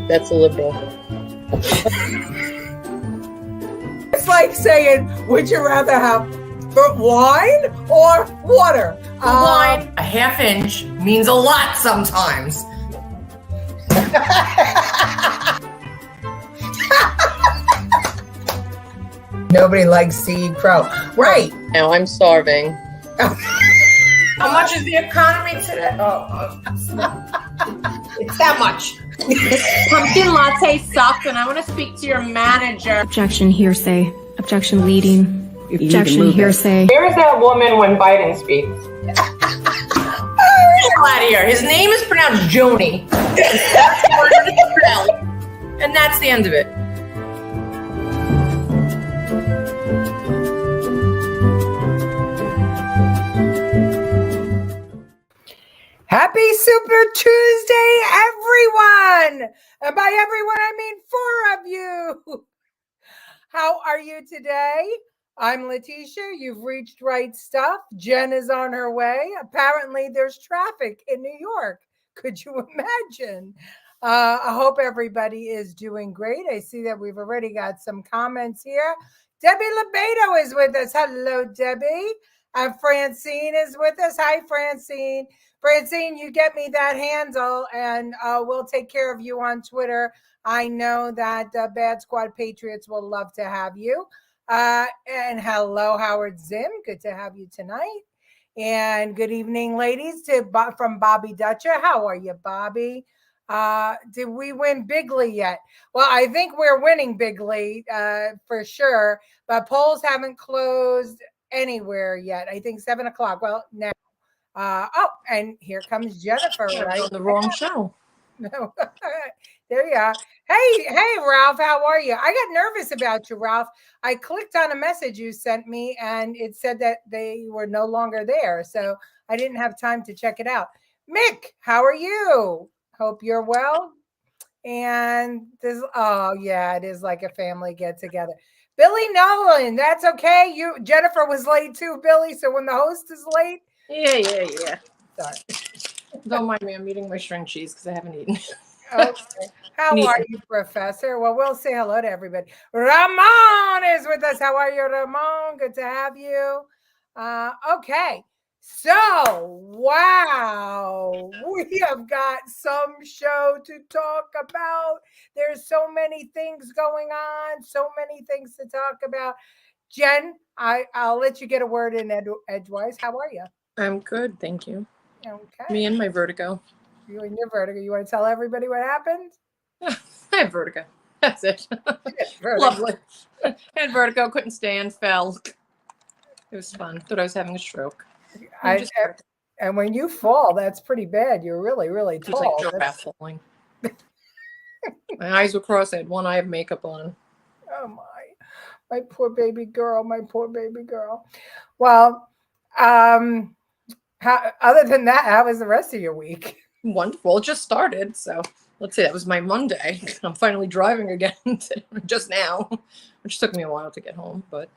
That's a liberal. It's like saying, would you rather have wine or water? Wine, a half inch means a lot sometimes. Nobody likes to eat crow. Right. Now I'm starving. How much is the economy today? It's that much. This pumpkin latte sucked, and I want to speak to your manager. Objection, hearsay. Objection, leading. Objection, hearsay. Where is that woman when Biden speaks? Get out of here. His name is pronounced Joni. And that's the end of it. Happy Super Tuesday, everyone! And by everyone, I mean 4 of you. How are you today? I'm Letitia. You've reached right stuff. Jen is on her way. Apparently, there's traffic in New York. Could you imagine? I hope everybody is doing great. I see that we've already got some comments here. Debbie Lebedo is with us. Hello, Debbie. And Francine is with us. Hi, Francine. Francine, you get me that handle, and we'll take care of you on Twitter. I know that Bad Squad Patriots will love to have you. And hello, Howard Zim. Good to have you tonight. And good evening, ladies, from Bobby Dutcher. How are you, Bobby? Did we win bigly yet? Well, I think we're winning bigly for sure, but polls haven't closed anywhere yet. I think 7 o'clock. Well, now. And here comes Jennifer, right? On the wrong show. No. There you are. Hey, Ralph, how are you? I got nervous about you, Ralph. I clicked on a message you sent me, and it said that they were no longer there, so I didn't have time to check it out. Mick, how are you? Hope you're well. And this, it is like a family get together. Billy Nolan, that's okay. Jennifer was late too, Billy. So when the host is late. Yeah. Sorry. Don't mind me. I'm eating my string cheese because I haven't eaten. Okay. How are you, Professor? Well, we'll say hello to everybody. Ramon is with us. How are you, Ramon? Good to have you. Okay. So, wow, we have got some show to talk about. There's so many things going on, so many things to talk about. Jen, I'll let you get a word in edgewise. How are you? I'm good, thank you. Okay. Me and my vertigo. You and your vertigo. You want to tell everybody what happened? I have vertigo. That's it. Lovely. I had vertigo, couldn't stand, fell. It was fun. Thought I was having a stroke. And when you fall, that's pretty bad. You're really, really tall. It was like giraffe falling. My eyes were crossed. I had one eye of makeup on. Oh my poor baby girl. My poor baby girl. Well, other than that, how was the rest of your week? Wonderful. It just started. So let's see. That was my Monday. I'm finally driving again just now, which took me a while to get home. But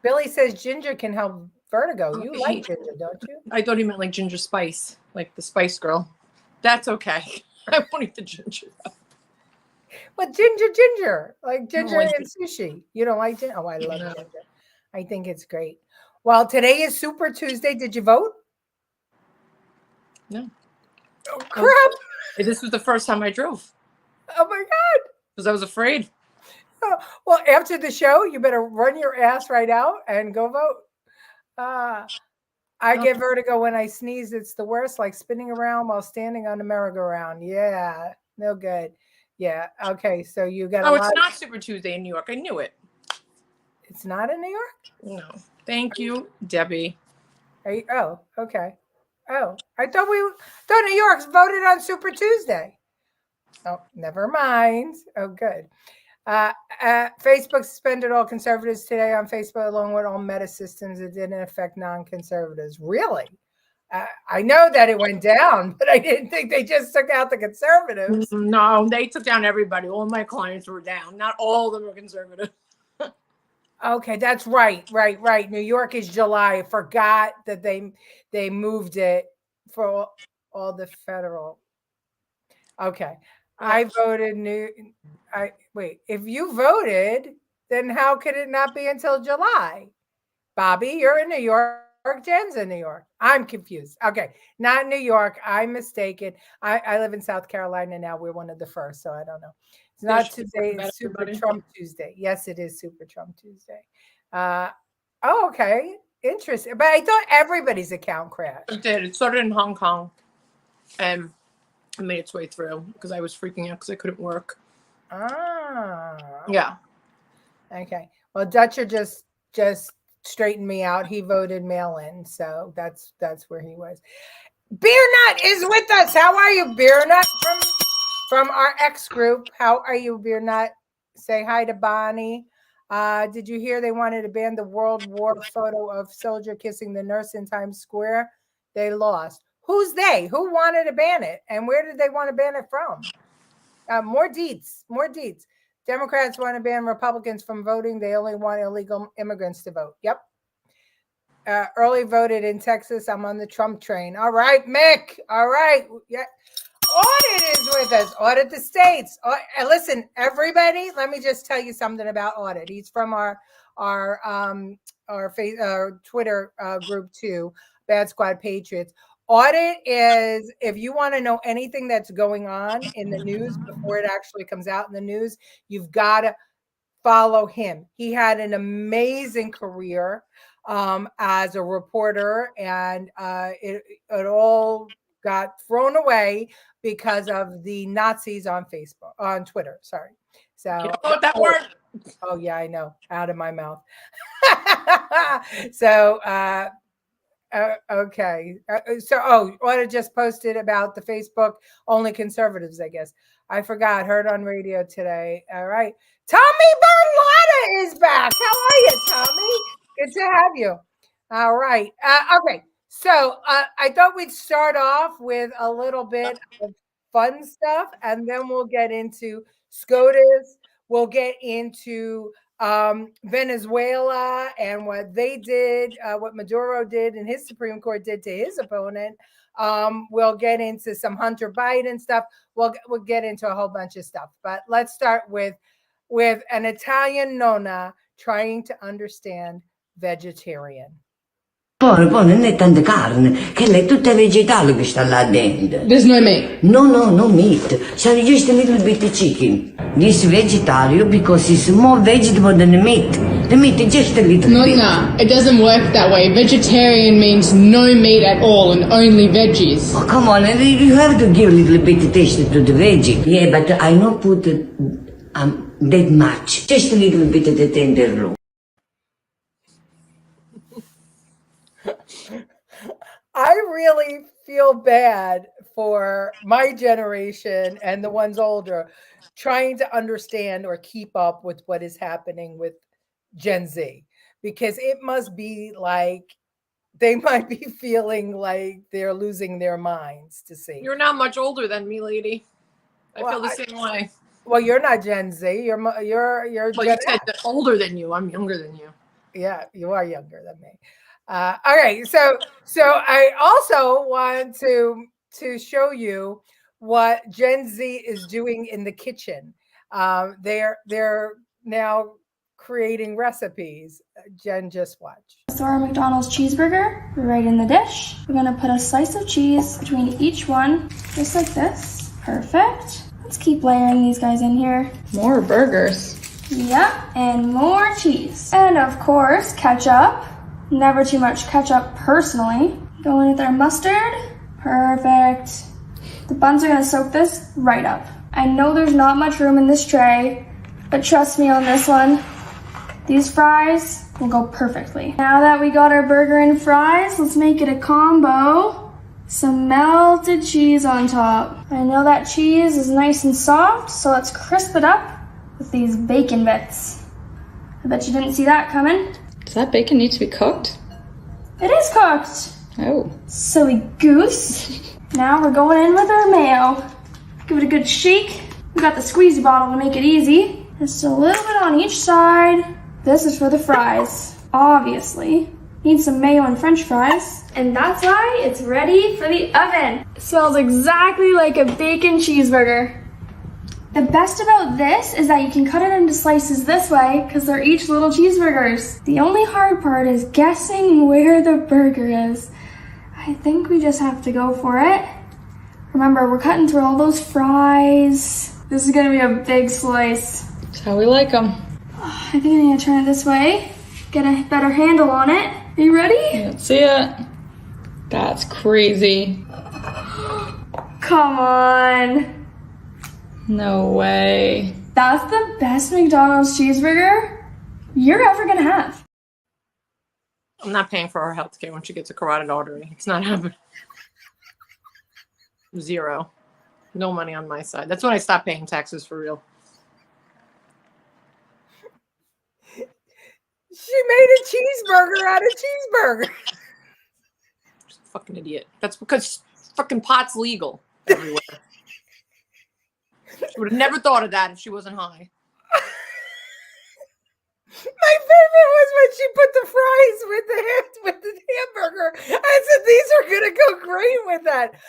Billy says ginger can help vertigo. You like ginger, don't you? I thought he meant like ginger spice, like the Spice Girl. That's okay. I won't eat the ginger. But ginger, like ginger and sushi. You don't like ginger? Oh, I love ginger. I think it's great. Well, today is Super Tuesday. Did you vote? No. Oh, crap. This was the first time I drove. Oh, my God. Because I was afraid. Oh, well, after the show, you better run your ass right out and go vote. I get vertigo when I sneeze. It's the worst, like spinning around while standing on a merry-go-round. Yeah, no good. Yeah, okay, so you got it's not Super Tuesday in New York. I knew it. It's not in New York? No. Thank you, Debbie. Oh, okay. Oh, I thought New York's voted on Super Tuesday. Oh, never mind. Oh, good. Facebook suspended all conservatives today on Facebook, along with all Meta systems. It didn't affect non-conservatives. Really? I know that it went down, but I didn't think they just took out the conservatives. No, they took down everybody. All my clients were down. Not all of them were conservative. Okay, that's right. New York is July. I forgot that they moved it for all the federal. Okay. I voted new. Wait. If you voted, then how could it not be until July? Bobby, you're in New York. Jen's in New York. I'm confused. Okay, not New York. I'm mistaken. I live in South Carolina now. We're one of the first, so I don't know. It's not today. It's Super Trump Tuesday. Yes, it is Super Trump Tuesday. Okay. Interesting. But I thought everybody's account crashed. It did. It started in Hong Kong. And it made its way through because I was freaking out because I couldn't work. Yeah. Okay. Well, Dutcher just straightened me out. He voted mail-in, so that's where he was. Beer Nut is with us. How are you, Beer Nut, from our X group? How are you, Beer Nut? Say hi to Bonnie. Did you hear they wanted to ban the World War photo of soldier kissing the nurse in Times Square? They lost. Who's they? Who wanted to ban it? And where did they want to ban it from? More deeds. Democrats want to ban Republicans from voting. They only want illegal immigrants to vote. Yep. Early voted in Texas. I'm on the Trump train. All right, Mick. All right. Yeah. Audit is with us. Audit the states. Listen, everybody, let me just tell you something about Audit. He's from our Twitter group too, Bad Squad Patriots. Audit is, if you want to know anything that's going on in the news before it actually comes out in the news, you've got to follow him. He had an amazing career as a reporter, and it all got thrown away because of the Nazis on Twitter. Sorry. So you know what that word? Oh yeah, I know. Out of my mouth. So okay. Audit just posted about the Facebook only conservatives, I guess. I forgot. Heard on radio today. All right. Tommy Berlotta is back. How are you, Tommy? Good to have you. All right. Okay. So I thought we'd start off with a little bit of fun stuff, and then we'll get into SCOTUS. We'll get into Venezuela and what they did, what Maduro did and his Supreme Court did to his opponent. We'll get into some Hunter Biden stuff. We'll get into a whole bunch of stuff. But let's start with an Italian nonna trying to understand vegetarian. Poi non è tanta carne, che lei è tutta vegetale che sta là dentro. There's no meat? No meat. So just a little bit of chicken. This vegetarian because it's more vegetable than the meat. The meat is just a little bit. No, it doesn't work that way. Vegetarian means no meat at all and only veggies. Oh, come on, you have to give a little bit of taste to the veggie. Yeah, but I not put that much. Just a little bit of the tenderloin. I really feel bad for my generation and the ones older trying to understand or keep up with what is happening with Gen Z, because it must be like they might be feeling like they're losing their minds to see. You're not much older than me, lady. I feel the same way. Well, you're not Gen Z. You're Well, Gen you said that older than you. I'm younger than you. Yeah, you are younger than me. Okay, so I also want to show you what Gen Z is doing in the kitchen. They're now creating recipes. Jen, just watch. Throw our McDonald's cheeseburger right in the dish. We're gonna put a slice of cheese between each one, just like this. Perfect. Let's keep layering these guys in here. More burgers. Yep, and more cheese. And of course, ketchup. Never too much ketchup personally. Go in with our mustard. Perfect. The buns are gonna soak this right up. I know there's not much room in this tray, but trust me on this one. These fries will go perfectly. Now that we got our burger and fries, let's make it a combo. Some melted cheese on top. I know that cheese is nice and soft, so let's crisp it up with these bacon bits. I bet you didn't see that coming. Does that bacon need to be cooked? It is cooked. Oh. Silly goose. Now we're going in with our mayo. Give it a good shake. We got the squeezy bottle to make it easy. Just a little bit on each side. This is for the fries. Obviously. Need some mayo and french fries. And that's why it's ready for the oven. It smells exactly like a bacon cheeseburger. The best about this is that you can cut it into slices this way because they're each little cheeseburgers. The only hard part is guessing where the burger is. I think we just have to go for it. Remember, we're cutting through all those fries. This is gonna be a big slice. That's how we like them. I think I'm gonna turn it this way, get a better handle on it. Are you ready? Let's see it. That's crazy. Come on. No way. That's the best McDonald's cheeseburger you're ever gonna have. I'm not paying for her health care when she gets a carotid artery. It's not happening. Zero. No money on my side. That's when I stopped paying taxes for real. She made a cheeseburger out of cheeseburger. She's a fucking idiot. That's because fucking pot's legal everywhere. She would have never thought of that if she wasn't high. My favorite was when she put the fries with the hamburger. I said, these are gonna go great with that.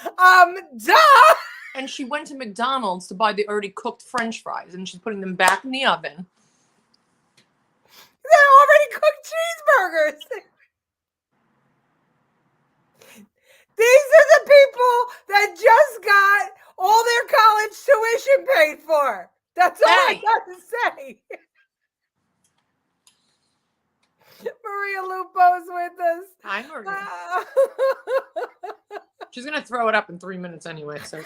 Duh. And she went to McDonald's to buy the already cooked French fries, and she's putting them back in the oven. They're already cooked cheeseburgers. These are the people that just got all their college tuition paid for. That's all I got to say. Maria Lupo's with us. Hi, Maria. She's going to throw it up in 3 minutes anyway. So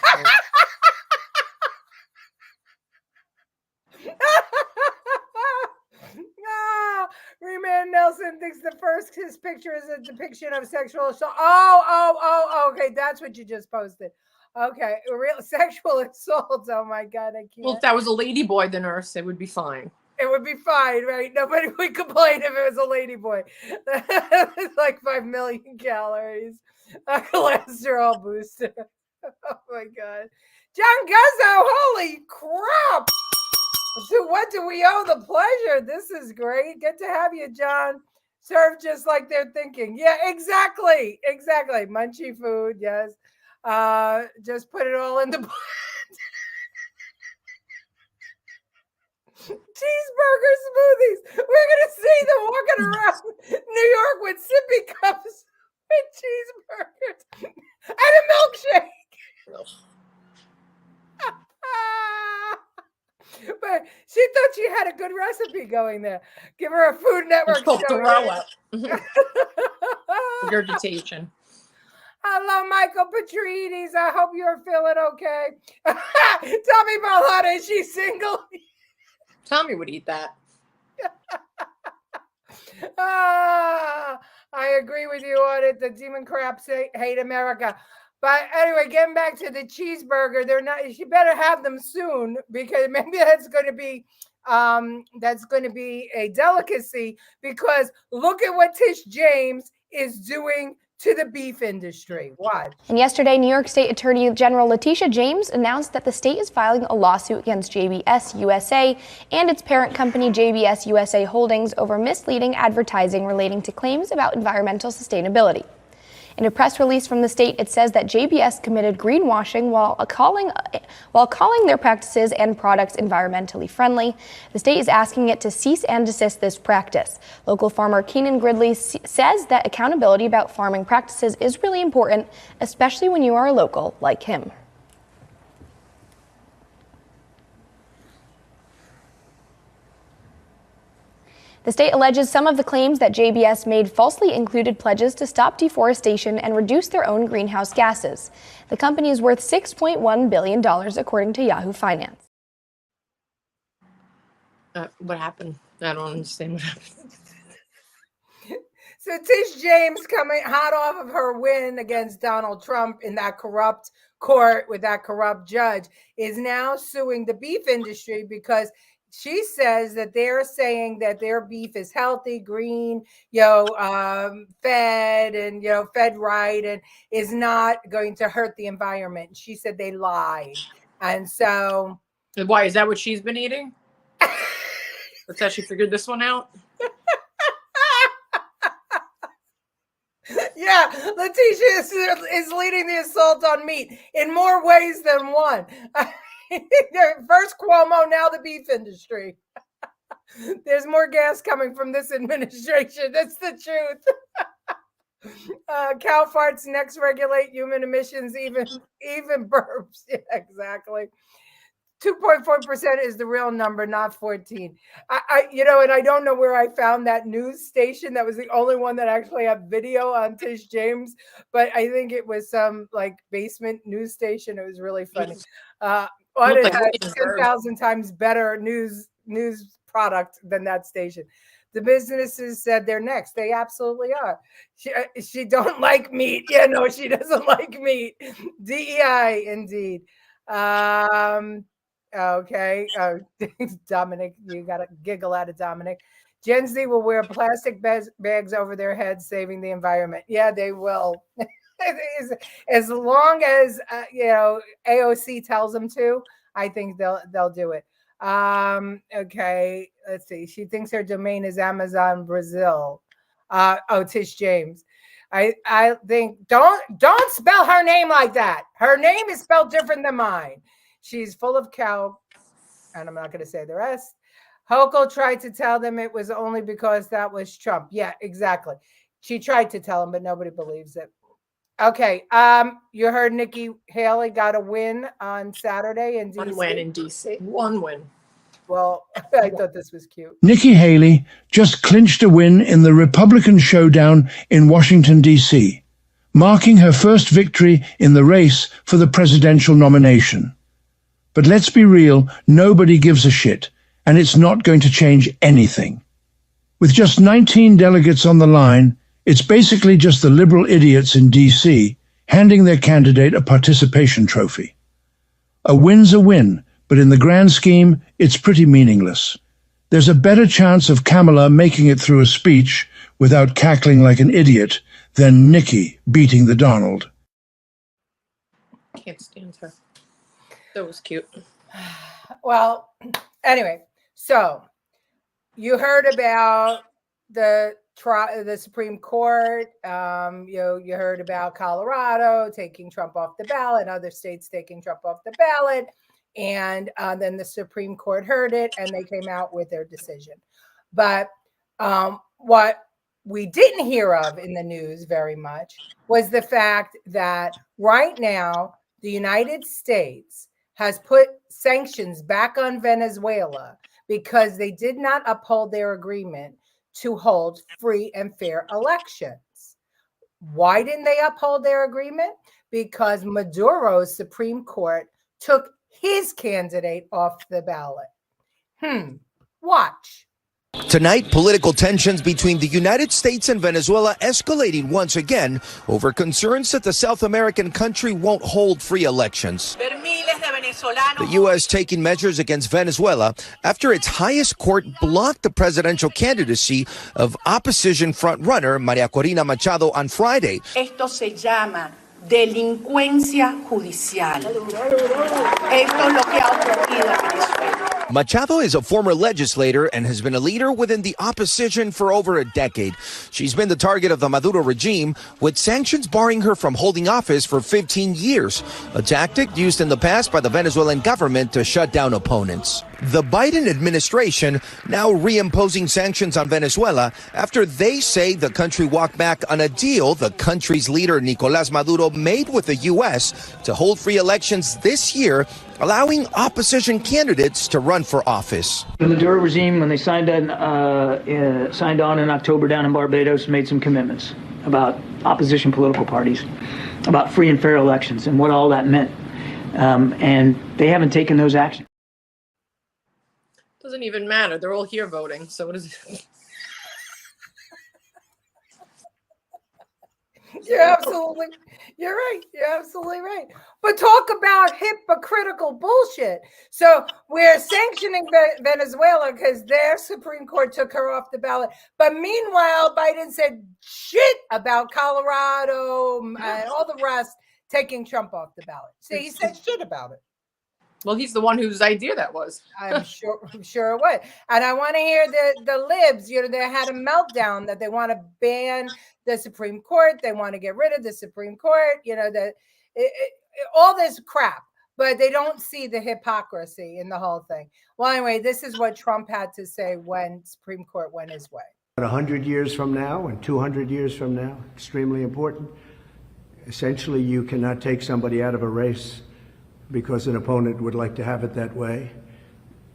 Reman Nelson thinks the first his picture is a depiction of sexual assault. Okay, that's what you just posted. Okay, real sexual assault. Oh my God, I can't. Well, if that was a lady boy, the nurse, it would be fine. It would be fine, right? Nobody would complain if it was a lady boy. It's like 5 million calories. A cholesterol booster. Oh my God. John Guzzo, holy crap. To what do we owe the pleasure? This is great. Good to have you, John. Served just like they're thinking. Yeah, exactly. Exactly. Munchy food, yes. Just put it all in the cheeseburger smoothies. We're gonna see them walking around New York with sippy cups with cheeseburgers and a milkshake. But she thought she had a good recipe going there. Give her a Food Network show. Throw up. Regurgitation. Hello, Michael Petrides. I hope you're feeling okay. Tommy Malhada, is she single? Tommy would eat that. I agree with you on it. The demon craps hate America. But anyway, getting back to the cheeseburger, they're not. She better have them soon because maybe that's going to be a delicacy. Because look at what Tish James is doing to the beef industry. What? And yesterday, New York State Attorney General Letitia James announced that the state is filing a lawsuit against JBS USA and its parent company JBS USA Holdings over misleading advertising relating to claims about environmental sustainability. In a press release from the state, it says that JBS committed greenwashing while calling their practices and products environmentally friendly. The state is asking it to cease and desist this practice. Local farmer Keenan Gridley says that accountability about farming practices is really important, especially when you are a local like him. The state alleges some of the claims that JBS made falsely included pledges to stop deforestation and reduce their own greenhouse gases. The company is worth $6.1 billion, according to Yahoo Finance. What happened? I don't understand what happened. So Tish James, coming hot off of her win against Donald Trump in that corrupt court with that corrupt judge, is now suing the beef industry because she says that they're saying that their beef is healthy, green, fed and, fed right, and is not going to hurt the environment. She said they lied. And so. Why? Is that what she's been eating? That's how she figured this one out? Yeah, Letitia is leading the assault on meat in more ways than one. First Cuomo, now the beef industry. There's more gas coming from this administration. That's the truth. Cow farts next regulate human emissions, even burps. Yeah, exactly. 2.4% is the real number, not 14. And I don't know where I found that news station. That was the only one that actually had video on Tish James, but I think it was some like basement news station. It was really funny. It had 10,000 times better news product than that station. The businesses said they're next. They absolutely are. She don't like meat. Yeah, no, she doesn't like meat. DEI, indeed. Okay. Dominic, you got to giggle at it, Dominic. Gen Z will wear plastic bags over their heads, saving the environment. Yeah, they will. As long as, AOC tells them to, I think they'll do it. Okay, let's see. She thinks her domain is Amazon Brazil. Tish James. I think don't spell her name like that. Her name is spelled different than mine. She's full of cow, and I'm not going to say the rest. Hochul tried to tell them it was only because that was Trump. Yeah, exactly. She tried to tell them, but nobody believes it. Okay. You heard Nikki Haley got a win on Saturday in DC. One win in DC. One win. Well, I thought this was cute. Nikki Haley just clinched a win in the Republican showdown in Washington, D.C., marking her first victory in the race for the presidential nomination. But let's be real, nobody gives a shit, and it's not going to change anything. With just 19 delegates on the line, it's basically just the liberal idiots in D.C. handing their candidate a participation trophy. A win's a win, but in the grand scheme, it's pretty meaningless. There's a better chance of Kamala making it through a speech without cackling like an idiot than Nikki beating the Donald. Can't stand her. That was cute. Well, anyway, so you heard about the Supreme Court. You heard about Colorado taking Trump off the ballot, other states taking Trump off the ballot, and then the Supreme Court heard it and they came out with their decision. But what we didn't hear of in the news very much was the fact that right now the United States has put sanctions back on Venezuela because they did not uphold their agreement to hold free and fair elections. Why didn't they uphold their agreement? Because Maduro's Supreme Court took his candidate off the ballot. Watch. Tonight, political tensions between the United States and Venezuela escalating once again over concerns that the South American country won't hold free elections. The U.S. taking measures against Venezuela after its highest court blocked the presidential candidacy of opposition frontrunner María Corina Machado on Friday. Esto se llama delincuencia judicial. Esto es lo que ha ocurrido en Venezuela. Machado is a former legislator and has been a leader within the opposition for over a decade. She's been the target of the Maduro regime, with sanctions barring her from holding office for 15 years, a tactic used in the past by the Venezuelan government to shut down opponents. The Biden administration now reimposing sanctions on Venezuela after they say the country walked back on a deal the country's leader Nicolás Maduro made with the U.S. to hold free elections this year, allowing opposition candidates to run for office. The Maduro regime, when they signed on in October down in Barbados, made some commitments about opposition political parties, about free and fair elections and what all that meant. And they haven't taken those actions. Doesn't even matter. They're all here voting. So what is it? You're right. You're absolutely right. But talk about hypocritical bullshit. So we're sanctioning Venezuela because their Supreme Court took her off the ballot. But meanwhile, Biden said shit about Colorado and all the rest taking Trump off the ballot. So he said shit about it. Well, he's the one whose idea that was. I'm sure it was. And I want to hear the libs, they had a meltdown that they want to ban the Supreme Court. They want to get rid of the Supreme Court, all this crap. but they don't see the hypocrisy in the whole thing. Well, anyway, this is what Trump had to say when Supreme Court went his way. 100 years from now and 200 years from now, extremely important. Essentially, you cannot take somebody out of a race because an opponent would like to have it that way.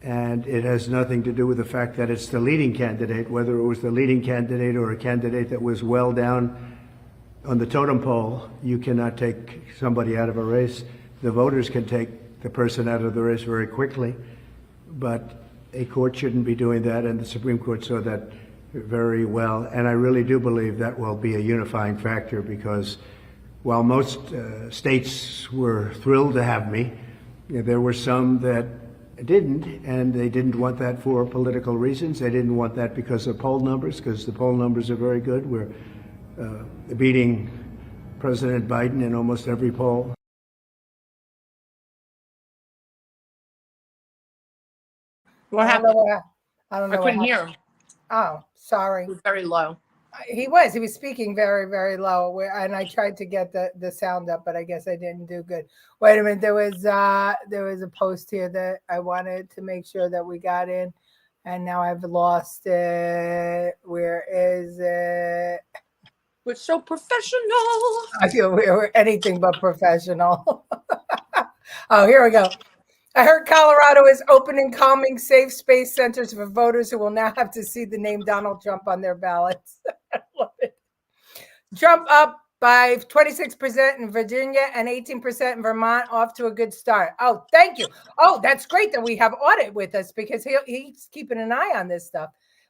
And it has nothing to do with the fact that it's the leading candidate, whether it was the leading candidate or a candidate that was well down on the totem pole. You cannot take somebody out of a race. The voters can take the person out of the race very quickly, but a court shouldn't be doing that, and the Supreme Court saw that very well. And I really do believe that will be a unifying factor, because while most states were thrilled to have me, there were some that didn't, and they didn't want that for political reasons. They didn't want that because of poll numbers, because the poll numbers are very good. We're beating President Biden in almost every poll. What happened? I don't know. I couldn't hear him. Oh, sorry. He was very low. He was speaking very, very low, and I tried to get the sound up, but I guess I didn't do good. Wait a minute. There was a post here that I wanted to make sure that we got in, and now I've lost it. Where is it? We're so professional. I feel we're anything but professional. Oh, here we go. I heard Colorado is opening calming safe space centers for voters who will now have to see the name Donald Trump on their ballots. I love it. Trump up by 26% in Virginia and 18% in Vermont, off to a good start. Oh, thank you. Oh, that's great that we have Audit with us, because he's keeping an eye on this stuff.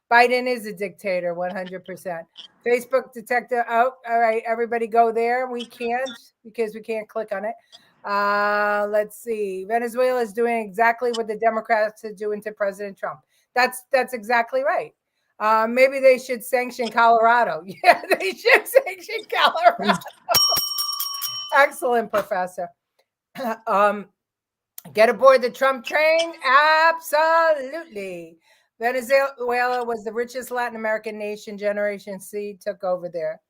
Biden is a dictator, 100%. Facebook detector. Oh, all right. Everybody go there. We can't, because we can't click on it. Let's see. Venezuela is doing exactly what the Democrats are doing to President Trump. That's exactly right. Maybe they should sanction Colorado. Yeah, they should sanction Colorado. Excellent, Professor. Get aboard the Trump train? Absolutely. Venezuela was the richest Latin American nation. Generation Z took over there.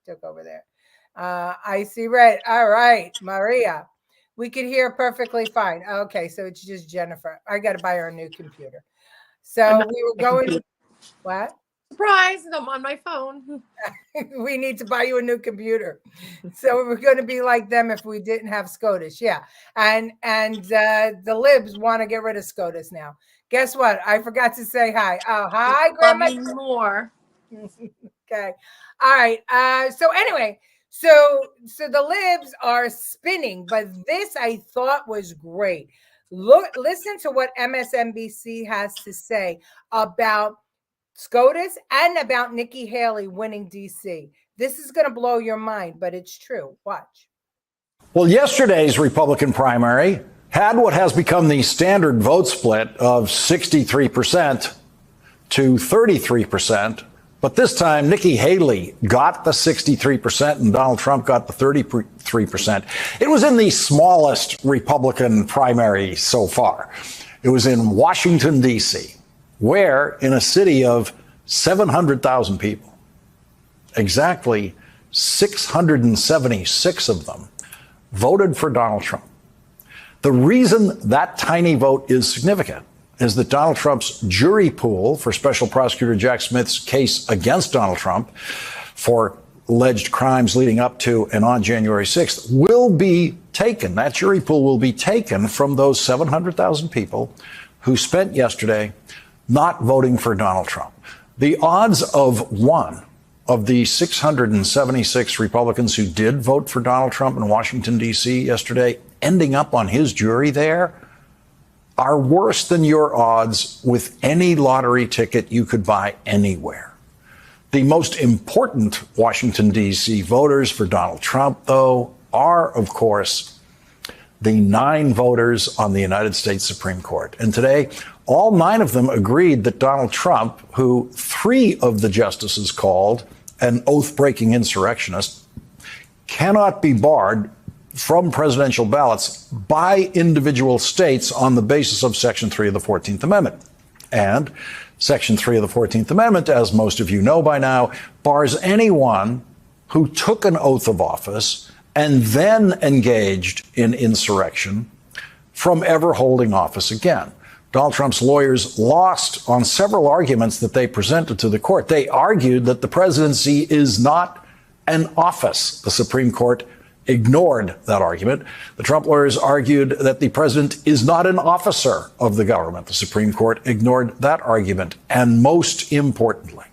Took over there. I see red. All right, Maria. We could hear perfectly fine. Okay, so it's just Jennifer. I got to buy her a new computer. So we were going. What? Surprise! I'm on my phone. We need to buy you a new computer. So we're going to be like them if we didn't have SCOTUS. Yeah, and the libs want to get rid of SCOTUS now. Guess what? I forgot to say hi. Oh, hi, Grandma. More. Okay. All right. So anyway. So the libs are spinning, but this I thought was great. Listen to what MSNBC has to say about SCOTUS and about Nikki Haley winning DC. This is going to blow your mind, but it's true. Watch. Well, yesterday's Republican primary had what has become the standard vote split of 63% to 33%. But this time, Nikki Haley got the 63% and Donald Trump got the 33%. It was in the smallest Republican primary so far. It was in Washington, D.C., where in a city of 700,000 people, exactly 676 of them voted for Donald Trump. The reason that tiny vote is significant is that Donald Trump's jury pool for Special Prosecutor Jack Smith's case against Donald Trump for alleged crimes leading up to and on January 6th will be taken. That jury pool will be taken from those 700,000 people who spent yesterday not voting for Donald Trump. The odds of one of the 676 Republicans who did vote for Donald Trump in Washington, D.C. yesterday ending up on his jury there are worse than your odds with any lottery ticket you could buy anywhere. The most important Washington, D.C. voters for Donald Trump, though, are, of course, the 9 voters on the United States Supreme Court. And today, all 9 of them agreed that Donald Trump, who 3 of the justices called an oath-breaking insurrectionist, cannot be barred from presidential ballots by individual states on the basis of Section 3 of the 14th Amendment. And Section 3 of the 14th Amendment, as most of you know by now, bars anyone who took an oath of office and then engaged in insurrection from ever holding office again. Donald Trump's lawyers lost on several arguments that they presented to the court. They argued that the presidency is not an office. The Supreme Court ignored that argument. The Trump lawyers argued that the president is not an officer of the government. The Supreme Court ignored that argument. And most importantly,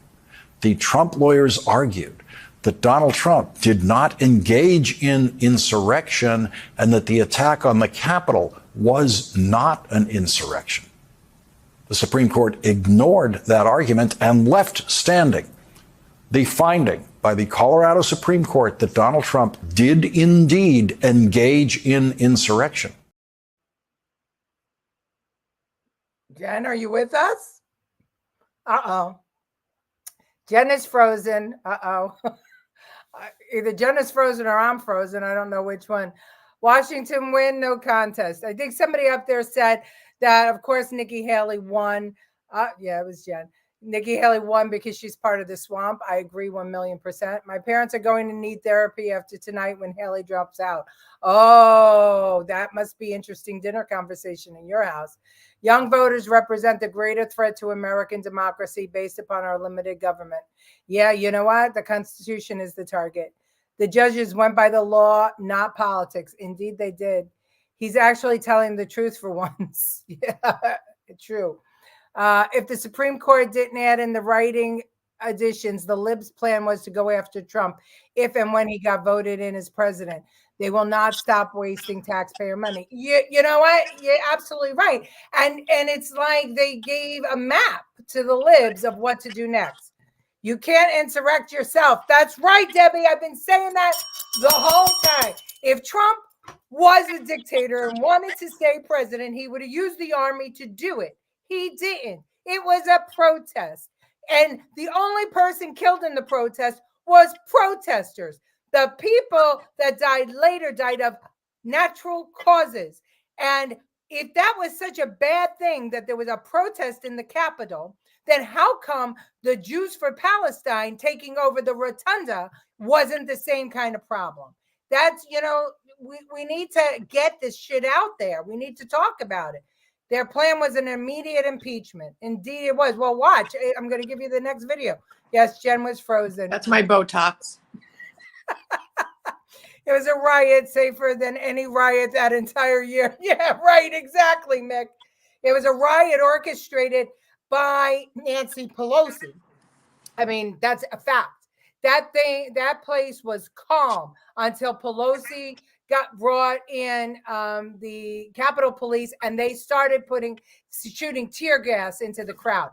the Trump lawyers argued that Donald Trump did not engage in insurrection and that the attack on the Capitol was not an insurrection. The Supreme Court ignored that argument and left standing the finding by the Colorado Supreme Court that Donald Trump did indeed engage in insurrection. Jen, are you with us? Uh-oh. Jen is frozen. Uh-oh. Either Jen is frozen or I'm frozen. I don't know which one. Washington win, no contest. I think somebody up there said that, of course, Nikki Haley won. Yeah, it was Jen. Nikki Haley won because she's part of the swamp. I agree 1,000,000%. My parents are going to need therapy after tonight when Haley drops out. Oh, that must be interesting dinner conversation in your house. Young voters represent the greater threat to American democracy based upon our limited government. Yeah, you know what? The Constitution is the target. The judges went by the law, not politics. Indeed, they did. He's actually telling the truth for once. Yeah, true. If the Supreme Court didn't add in the writing additions, the libs' plan was to go after Trump if and when he got voted in as president. They will not stop wasting taxpayer money. You know what? You're absolutely right. And it's like they gave a map to the libs of what to do next. You can't insurrect yourself. That's right, Debbie. I've been saying that the whole time. If Trump was a dictator and wanted to stay president, he would have used the army to do it. He didn't. It was a protest. And the only person killed in the protest was protesters. The people that died later died of natural causes. And if that was such a bad thing that there was a protest in the Capitol, then how come the Jews for Palestine taking over the rotunda wasn't the same kind of problem? That's, we need to get this shit out there. We need to talk about it. Their plan was an immediate impeachment. Indeed, it was. Well, watch. I'm going to give you the next video. Yes, Jen was frozen. That's my Botox. It was a riot safer than any riot that entire year. Yeah, right. Exactly, Mick. It was a riot orchestrated by Nancy Pelosi. I mean, that's a fact. That place was calm until Pelosi got brought in the Capitol Police and they started shooting tear gas into the crowd.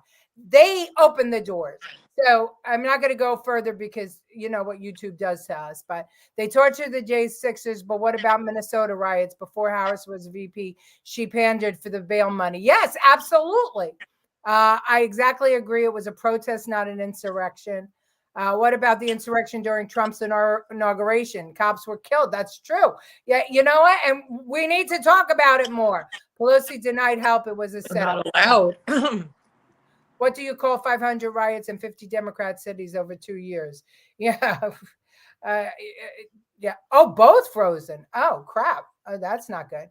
They opened the doors. So I'm not going to go further because you know what YouTube does to us, but they tortured the J6ers. But what about Minnesota riots before Harris was VP? She pandered for the bail money. Yes, absolutely. I exactly agree. It was a protest, not an insurrection. What about the insurrection during Trump's inauguration? Cops were killed. That's true. Yeah, you know what? And we need to talk about it more. Pelosi denied help. It was a setup. Not allowed. What do you call 500 riots in 50 Democrat cities over 2 years? Yeah. Yeah. Oh, both frozen. Oh, crap. Oh, that's not good.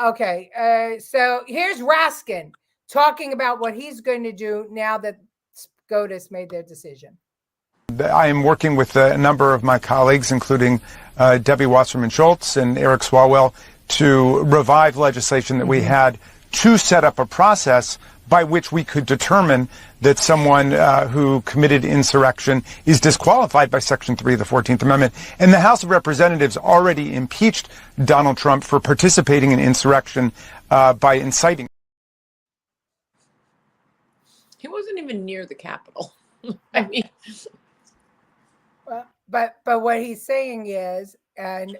Okay. So here's Raskin talking about what he's going to do now that SCOTUS made their decision. I am working with a number of my colleagues, including Debbie Wasserman Schultz and Eric Swalwell, to revive legislation that we had to set up a process by which we could determine that someone who committed insurrection is disqualified by Section 3 of the 14th Amendment. And the House of Representatives already impeached Donald Trump for participating in insurrection by inciting. He wasn't even near the Capitol. I mean... But what he's saying is, and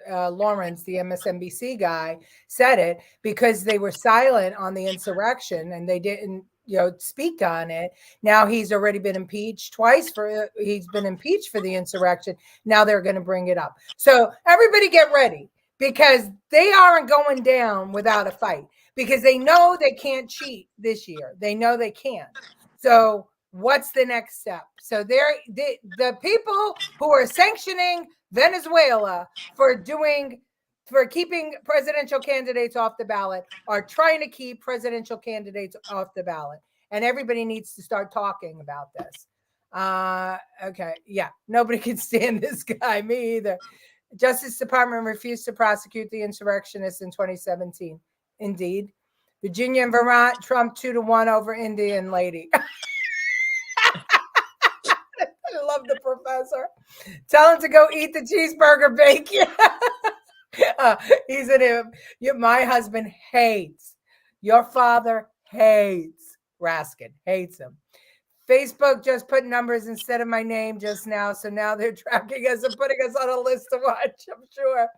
Lawrence, the MSNBC guy, said it because they were silent on the insurrection and they didn't, speak on it. Now he's already been impeached twice he's been impeached for the insurrection. Now they're going to bring it up. So everybody get ready because they aren't going down without a fight because they know they can't cheat this year. They know they can't. So what's the next step? So the people who are sanctioning Venezuela for keeping presidential candidates off the ballot are trying to keep presidential candidates off the ballot. And everybody needs to start talking about this. Okay. Yeah. Nobody can stand this guy. Me either. Justice Department refused to prosecute the insurrectionists in 2017. Indeed. Virginia and Vermont, Trump 2-1 over Indian lady. I love the professor. Tell him to go eat the cheeseburger bacon. He's in him. My husband hates. Your father hates Raskin. Hates him. Facebook just put numbers instead of my name just now, so now they're tracking us and putting us on a list to watch, I'm sure.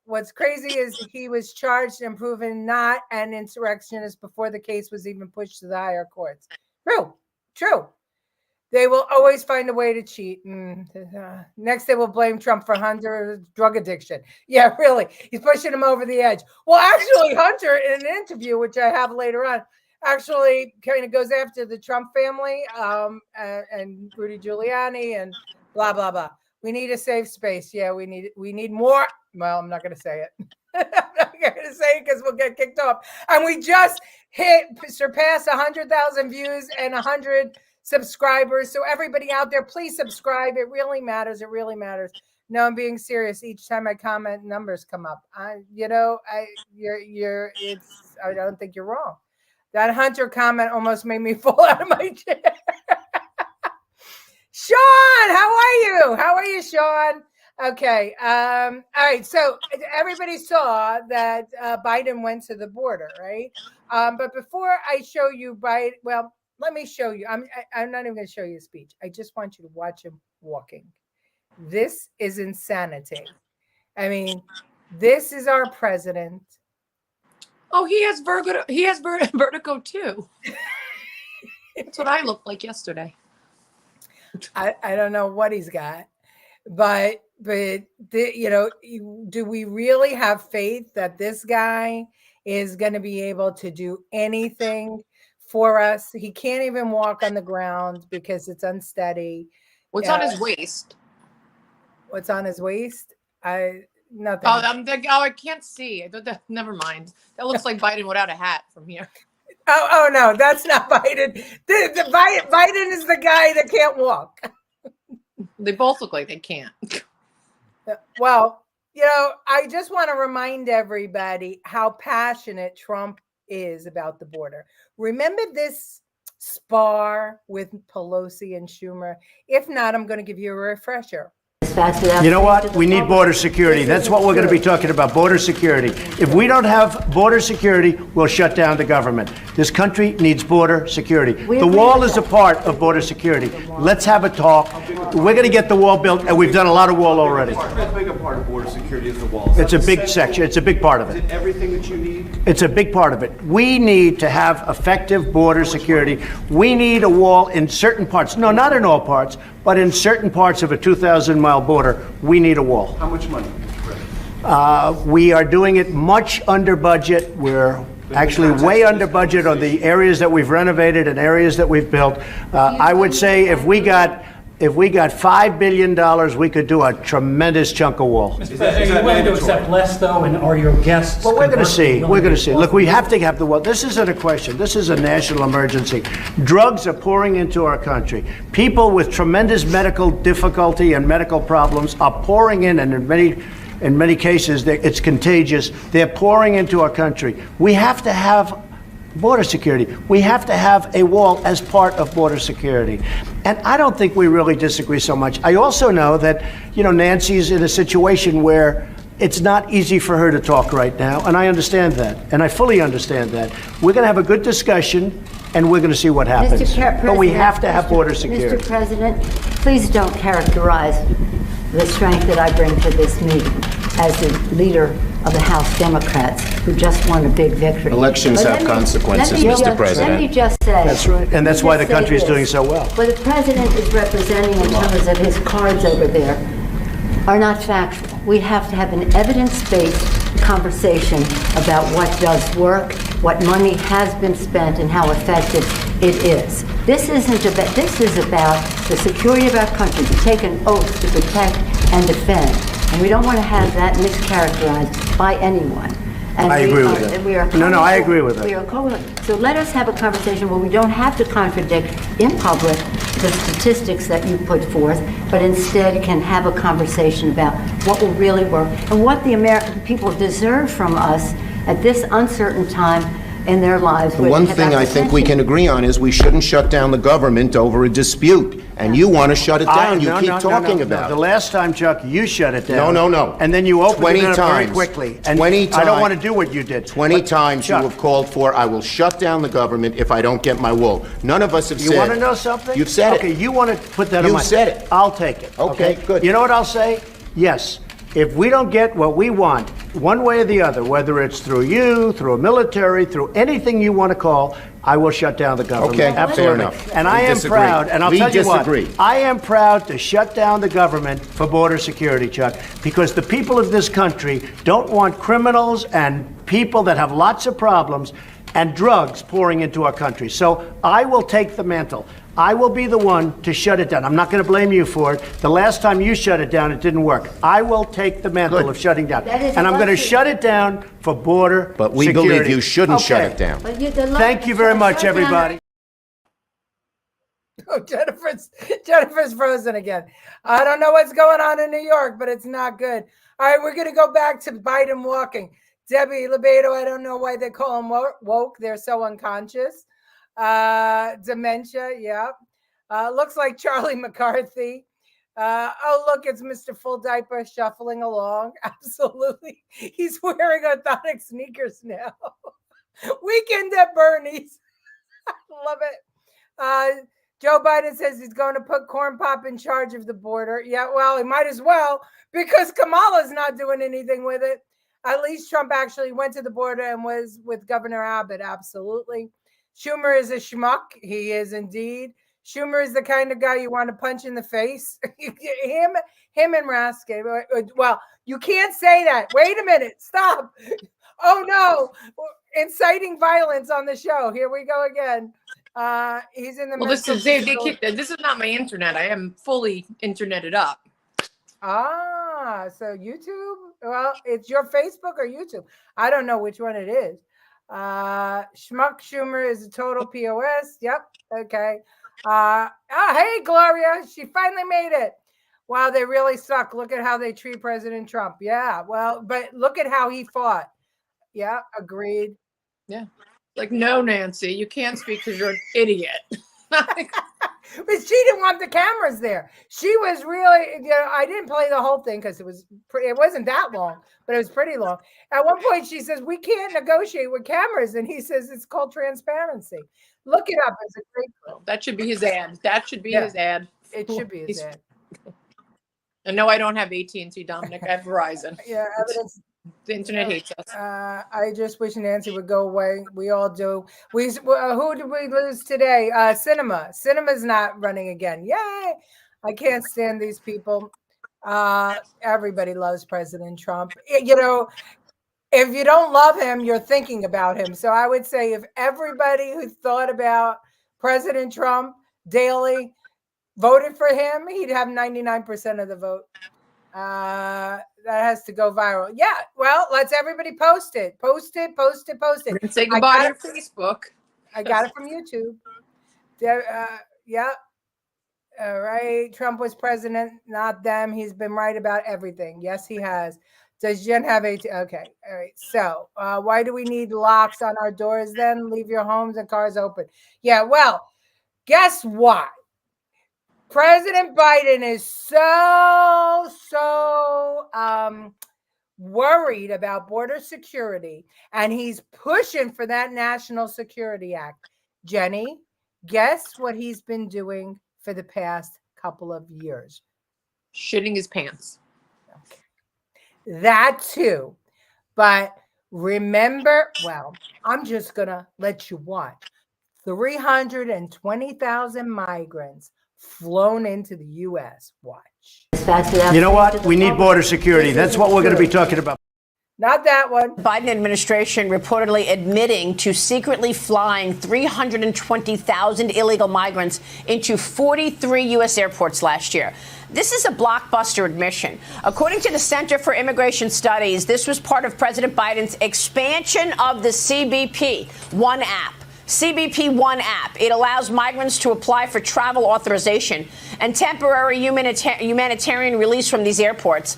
What's crazy is he was charged and proven not an insurrectionist before the case was even pushed to the higher courts. True. They will always find a way to cheat. Next, they will blame Trump for Hunter's drug addiction. Yeah, really. He's pushing him over the edge. Well, actually, Hunter, in an interview, which I have later on, actually kind of goes after the Trump family and Rudy Giuliani and blah, blah, blah. We need a safe space. Yeah, we need more. Well, I'm not going to say it. I'm not going to say it because we'll get kicked off. And we just surpassed 100,000 views and 100 subscribers. So everybody out there, please subscribe. It really matters. It really matters. No, I'm being serious. Each time I comment, numbers come up. I don't think you're wrong. That Hunter comment almost made me fall out of my chair. Sean, how are you? How are you, Sean? Okay. All right. So everybody saw that Biden went to the border, right? But before I show you Biden, well, let me show you. I'm not even going to show you a speech. I just want you to watch him walking. This is insanity. I mean, this is our president. Oh, he has vertigo. He has vertigo too. That's what I looked like yesterday. I don't know what he's got, but do we really have faith that this guy is going to be able to do anything for us? He can't even walk on the ground because it's unsteady. What's on his waist? What's on his waist? Nothing. Oh, I can't see. Never mind. That looks like Biden without a hat from here. Oh no, that's not Biden. Biden is the guy that can't walk. They both look like they can't. Well, I just want to remind everybody how passionate Trump is about the border. Remember this spar with Pelosi and Schumer? If not, I'm going to give you a refresher. You know what? We need border security. That's what we're going to be talking about, border security. If we don't have border security, we'll shut down the government. This country needs border security. The wall is a part of border security. Let's have a talk. We're going to get the wall built, and we've done a lot of wall already. How big a part of border security is the wall? It's a big section. It's a big part of it. Is it everything that you need? It's a big part of it. We need to have effective border security. We need a wall in certain parts. No, not in all parts, but in certain parts of a 2,000-mile border, we need a wall. How much money? We are doing it much under budget. We're actually way under budget on the areas that we've renovated and areas that we've built. I would say if we got $5 billion, we could do a tremendous chunk of wall. Mr. President, are you willing to accept less, though, and are your guests? Well, we're going to see. We're going to see. Look, we have to have the wall. This isn't a question. This is a national emergency. Drugs are pouring into our country. People with tremendous medical difficulty and medical problems are pouring in, and in many cases, it's contagious. They're pouring into our country. We have to have border security. We have to have a wall as part of border security. And I don't think we really disagree so much. I also know that, Nancy's in a situation where it's not easy for her to talk right now, and I understand that, and I fully understand that. We're going to have a good discussion, and we're going to see what happens. But we have to have border security. Mr. President, please don't characterize the strength that I bring to this meeting as the leader of the House Democrats who just won a big victory. Elections have consequences, Mr. President. Let me just say. That's right. And that's why the country is doing so well. What the president is representing in terms of his cards over there are not factual. We have to have an evidence-based conversation about what does work, what money has been spent, and how effective it is. This is about the security of our country, to take an oath to protect and defend. And we don't want to have that mischaracterized by anyone. And I agree with that. No, I agree with that. We are so let us have a conversation where we don't have to contradict in public the statistics that you put forth, but instead can have a conversation about what will really work and what the American people deserve from us at this uncertain time in their lives. The one thing I think we can agree on is we shouldn't shut down the government over a dispute. And you want to shut it down. You keep talking about it. The last time, Chuck, you shut it No, down. no, no. And then you opened 20 it up very times. quickly. And 20 times. I don't want to do what you did. 20 times Chuck, you have called for, I will shut down the government if I don't get my wool. None of us have said. You want to know something? You've said okay, it. you want to put that on You've my... said it. I'll take it. Okay, good. You know what I'll say? Yes. If we don't get what we want, one way or the other, whether it's through you, through a military, through anything you want to call, I will shut down the government. Okay, absolutely. fair enough. And We I am disagree. proud, and I'll We tell you disagree. what, I am proud to shut down the government for border security, Chuck, because the people of this country don't want criminals and people that have lots of problems and drugs pouring into our country. So I will take the mantle. I will be the one to shut it down. I'm not going to blame you for it. The last time you shut it down, it didn't work. I will take the mantle of shutting down. And I'm going to shut it down for border But we security. believe you shouldn't shut it down. Thank you very much, everybody. Oh, Jennifer's frozen again. I don't know what's going on in New York, but it's not good. All right, we're going to go back to Biden walking. Debbie Lebedo, I don't know why they call him woke. They're so unconscious. Dementia, yeah. Looks like Charlie McCarthy. Oh, look, it's Mr. Full Diaper shuffling along. Absolutely. He's wearing orthotic sneakers now. Weekend at Bernie's. I love it. Joe Biden says he's going to put Corn Pop in charge of the border. Yeah, well, he might as well, because Kamala's not doing anything with it. At least Trump actually went to the border and was with Governor Abbott. Absolutely. Schumer is a schmuck. He is indeed. Schumer is the kind of guy you want to punch in the face. him and Raskin. Well, you can't say that. Wait a minute. Stop. Oh, no. Inciting violence on the show. Here we go again. He's in the Well, this is not my internet. I am fully interneted up. So YouTube? Well, it's your Facebook or YouTube. I don't know which one it is. Schmuck Schumer is a total POS. Yep. Okay. Hey, Gloria. She finally made it. Wow, they really suck. Look at how they treat President Trump. Yeah. Well, but look at how he fought. Yeah. Agreed. Yeah. Like, no, Nancy, you can't speak because you're an idiot. But she didn't want the cameras there. She was really, I didn't play the whole thing because it wasn't that long, but it was pretty long. At one point, she says, we can't negotiate with cameras. And he says, it's called transparency. Look it up. It's a great clip. That should be his ad. That should be his ad. It should be his ad. And no, I don't have AT&T, Dominic. I have Verizon. Yeah, evidence. The internet hates us. I just wish Nancy would go away. We all do. Who did we lose today? Cinema's not running again. Yay! I can't stand these people. Everybody loves President Trump. If you don't love him, you're thinking about him. So I would say if everybody who thought about President Trump daily voted for him, he'd have 99% of the vote. That has to go viral. Yeah, well, let's everybody post it. Post it. And say goodbye to Facebook. I got it from YouTube. Yeah. All right. Trump was president, not them. He's been right about everything. Yes, he has. Does Jen have Okay. All right. So why do we need locks on our doors then? Leave your homes and cars open. Yeah, well, guess what? President Biden is so worried about border security, and he's pushing for that National Security Act. Jenny, guess what he's been doing for the past couple of years? Shitting his pants. Okay. That too. But remember, well, I'm just going to let you watch. 320,000 migrants flown into the U.S. Watch. You know what? We need border security. That's what we're going to be talking about. Not that one. Biden administration reportedly admitting to secretly flying 320,000 illegal migrants into 43 U.S. airports last year. This is a blockbuster admission. According to the Center for Immigration Studies, this was part of President Biden's expansion of the CBP One app. CBP One app. It allows migrants to apply for travel authorization and temporary humanitarian release from these airports.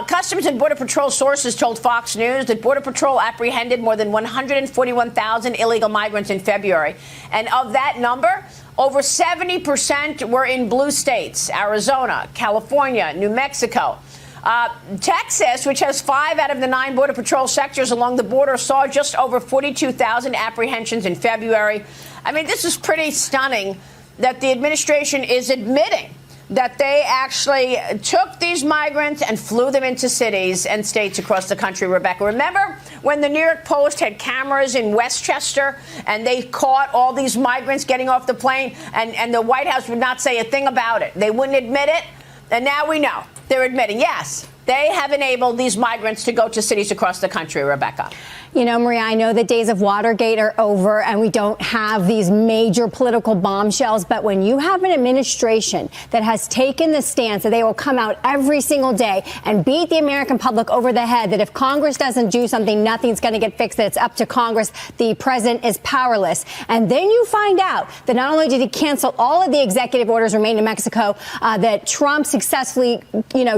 Customs and Border Patrol sources told Fox News that Border Patrol apprehended more than 141,000 illegal migrants in February. And of that number, over 70% were in blue states: Arizona, California, New Mexico. Texas, which has 5 out of the 9 Border Patrol sectors along the border, saw just over 42,000 apprehensions in February. I mean, this is pretty stunning that the administration is admitting that they actually took these migrants and flew them into cities and states across the country, Rebecca. Remember when the New York Post had cameras in Westchester and they caught all these migrants getting off the plane and the White House would not say a thing about it? They wouldn't admit it. And now we know they're admitting, yes, they have enabled these migrants to go to cities across the country, Rebecca. You know, Maria, I know the days of Watergate are over and we don't have these major political bombshells. But when you have an administration that has taken the stance that they will come out every single day and beat the American public over the head, that if Congress doesn't do something, nothing's going to get fixed, that it's up to Congress, the president is powerless. And then you find out that not only did he cancel all of the executive orders remaining in Mexico that Trump successfully,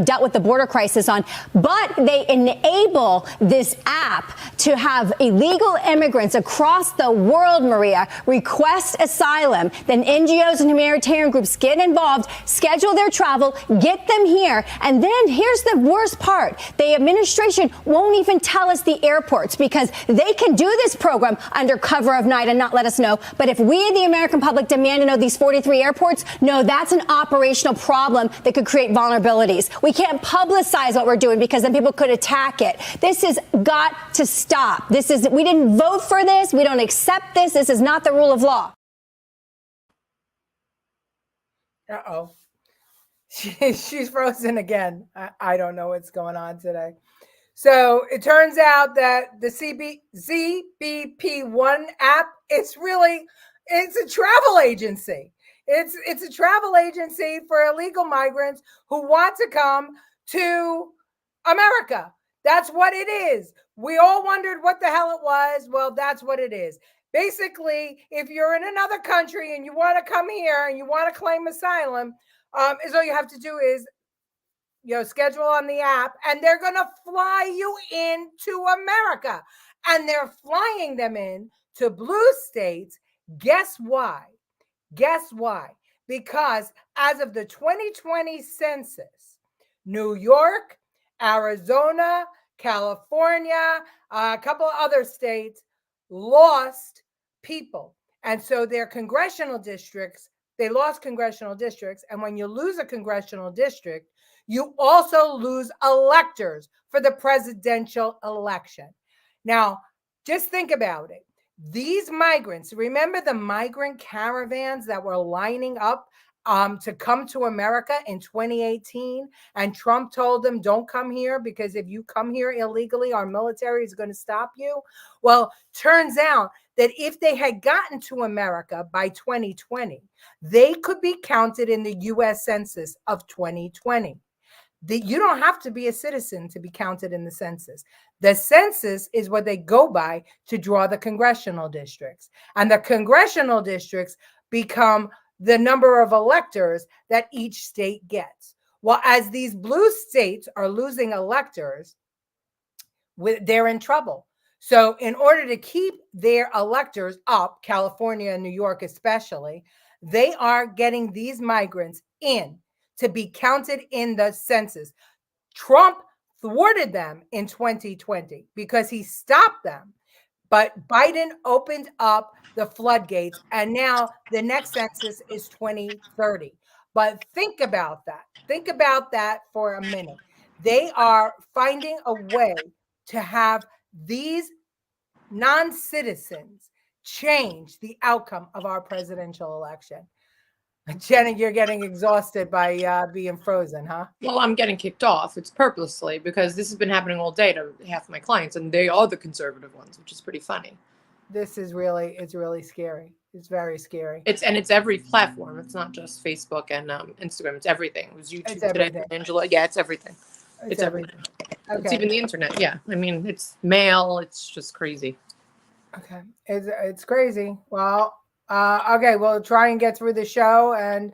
dealt with the border crisis on, but they enable this app to have illegal immigrants across the world, Maria, request asylum. Then NGOs and humanitarian groups get involved, schedule their travel, get them here. And then here's the worst part. The administration won't even tell us the airports because they can do this program under cover of night and not let us know. But if we, the American public, demand to know these 43 airports, no, that's an operational problem that could create vulnerabilities. We can't publicize what we're doing because then people could attack it. This has got to stop. We didn't vote for this. We don't accept this. This is not the rule of law. Uh-oh. She's frozen again. I don't know what's going on today. So it turns out that the CBP One app, it's a travel agency. It's a travel agency for illegal migrants who want to come to America. That's what it is. We all wondered what the hell it was. Well, that's what it is. Basically, if you're in another country and you want to come here and you want to claim asylum, is all you have to do is, schedule on the app, and they're going to fly you into America. And they're flying them in to blue states. Guess why? Guess why? Because as of the 2020 census, New York, Arizona, California, a couple of other states lost people. And so their congressional districts, they lost congressional districts. And when you lose a congressional district, you also lose electors for the presidential election. Now, just think about it. These migrants, remember the migrant caravans that were lining up to come to America in 2018, and Trump told them, don't come here because if you come here illegally, our military is going to stop you. Well, turns out that if they had gotten to America by 2020, they could be counted in the U.S. Census of 2020. You don't have to be a citizen to be counted in the census. The census is what they go by to draw the congressional districts. And the congressional districts become the number of electors that each state gets. Well, as these blue states are losing electors, they're in trouble. So in order to keep their electors up, California and New York especially, they are getting these migrants in to be counted in the census. Trump thwarted them in 2020 because he stopped them. But Biden opened up the floodgates, and now the next census is 2030. But think about that. Think about that for a minute. They are finding a way to have these non-citizens change the outcome of our presidential election. Jenny, you're getting exhausted by being frozen, huh? Well, I'm getting kicked off. It's purposely because this has been happening all day to half my clients, and they are the conservative ones, which is pretty funny. This is really, it's really scary. It's very scary. It's every platform. It's not just Facebook and Instagram. It's everything. It was YouTube today, Angela. Yeah, it's everything. It's everything. Okay. It's even the internet. Yeah, I mean, it's mail. It's just crazy. Okay, it's crazy. Well, okay, we'll try and get through the show, and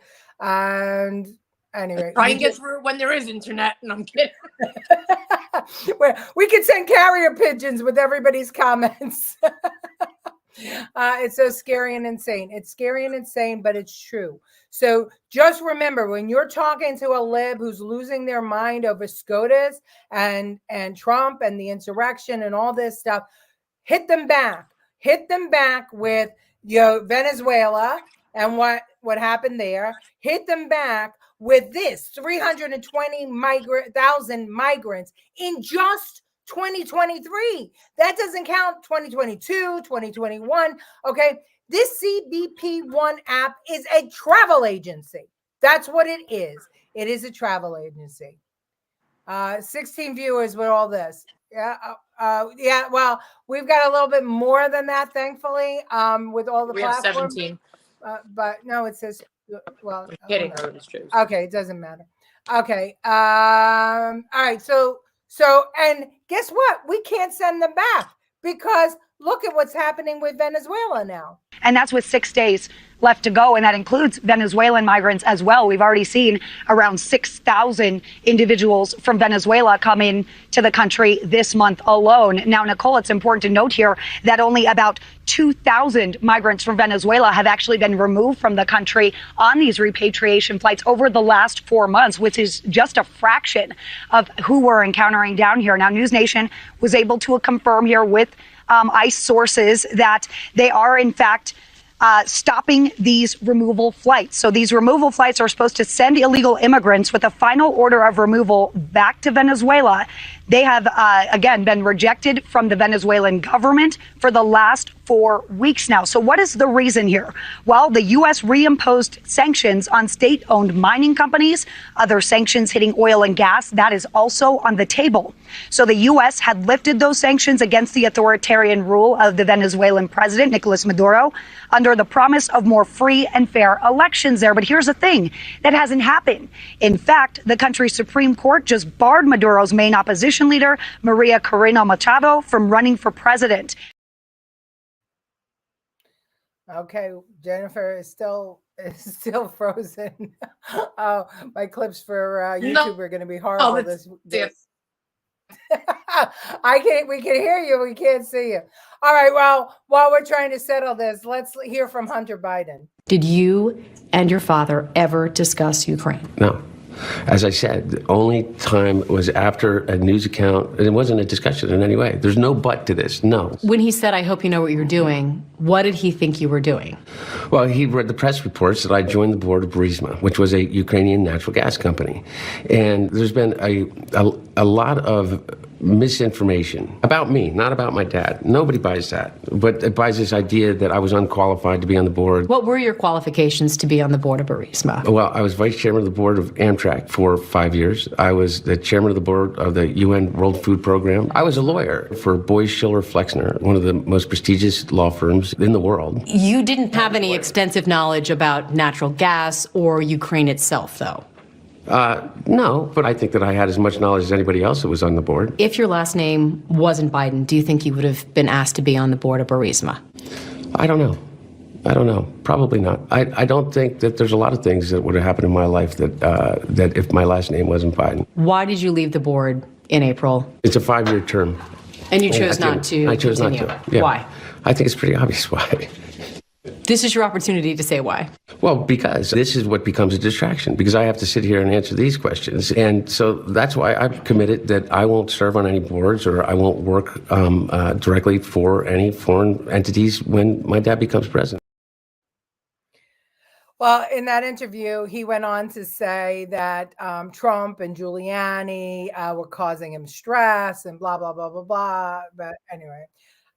anyway, Try and get through when there is internet. And I'm kidding. We can send carrier pigeons with everybody's comments. It's so scary and insane. It's scary and insane, but it's true. So just remember, when you're talking to a lib who's losing their mind over SCOTUS and Trump and the insurrection and all this stuff, hit them back. Hit them back with Venezuela and what happened there. Hit them back with this 320,000 migrants in just 2023. That doesn't count 2022, 2021. Okay. This CBP1 app is a travel agency. That's what it is. It is a travel agency. 16 viewers with all this. Yeah. Yeah. Well, we've got a little bit more than that, thankfully, with all the We have platforms. 17. But no, it says, well, I'm kidding. I would choose. okay, it doesn't matter. Okay. All right. So, and guess what? We can't send them back because look at what's happening with Venezuela now. And that's with 6 days left to go. And that includes Venezuelan migrants as well. We've already seen around 6,000 individuals from Venezuela come in to the country this month alone. Now, Nicole, it's important to note here that only about 2,000 migrants from Venezuela have actually been removed from the country on these repatriation flights over the last 4 months, which is just a fraction of who we're encountering down here. Now, News Nation was able to confirm here with ICE sources that they are, in fact, stopping these removal flights. So these removal flights are supposed to send illegal immigrants with a final order of removal back to Venezuela. They have, again, been rejected from the Venezuelan government for the last 4 weeks now. So what is the reason here? Well, the U.S. reimposed sanctions on state-owned mining companies, other sanctions hitting oil and gas. That is also on the table. So the U.S. had lifted those sanctions against the authoritarian rule of the Venezuelan president, Nicolas Maduro, under the promise of more free and fair elections there. But here's the thing, that hasn't happened. In fact, the country's Supreme Court just barred Maduro's main opposition leader, Maria Corina Machado, from running for president. Okay, Jennifer is still frozen. Oh, my clips for YouTube are going to be horrible. This. We can hear you. We can't see you. All right. Well, while we're trying to settle this, let's hear from Hunter Biden. Did you and your father ever discuss Ukraine? No. As I said, the only time was after a news account. It wasn't a discussion in any way. There's no but to this. No. When he said, I hope you know what you're doing, what did he think you were doing? Well, he read the press reports that I joined the board of Burisma, which was a Ukrainian natural gas company. And there's been a lot of misinformation about me, not about my dad. Nobody buys that. But it buys this idea that I was unqualified to be on the board. What were your qualifications to be on the board of Burisma? Well, I was vice chairman of the board of Amtrak for 5 years. I was the chairman of the board of the UN World Food Program. I was a lawyer for Boies Schiller Flexner, one of the most prestigious law firms in the world. You didn't have any extensive knowledge about natural gas or Ukraine itself, though. No, but I think that I had as much knowledge as anybody else that was on the board. If your last name wasn't Biden, do you think you would have been asked to be on the board of Burisma? I don't know. Probably not. I don't think that there's a lot of things that would have happened in my life that if my last name wasn't Biden. Why did you leave the board in April? It's a 5-year term. And you chose not to? I chose continue. not to. Yeah. Why? I think it's pretty obvious why. This is your opportunity to say why. Well, because this is what becomes a distraction, because I have to sit here and answer these questions. And so that's why I've committed that I won't serve on any boards or I won't work directly for any foreign entities when my dad becomes president. Well, in that interview, he went on to say that Trump and Giuliani were causing him stress and blah, blah, blah, blah, blah. But anyway,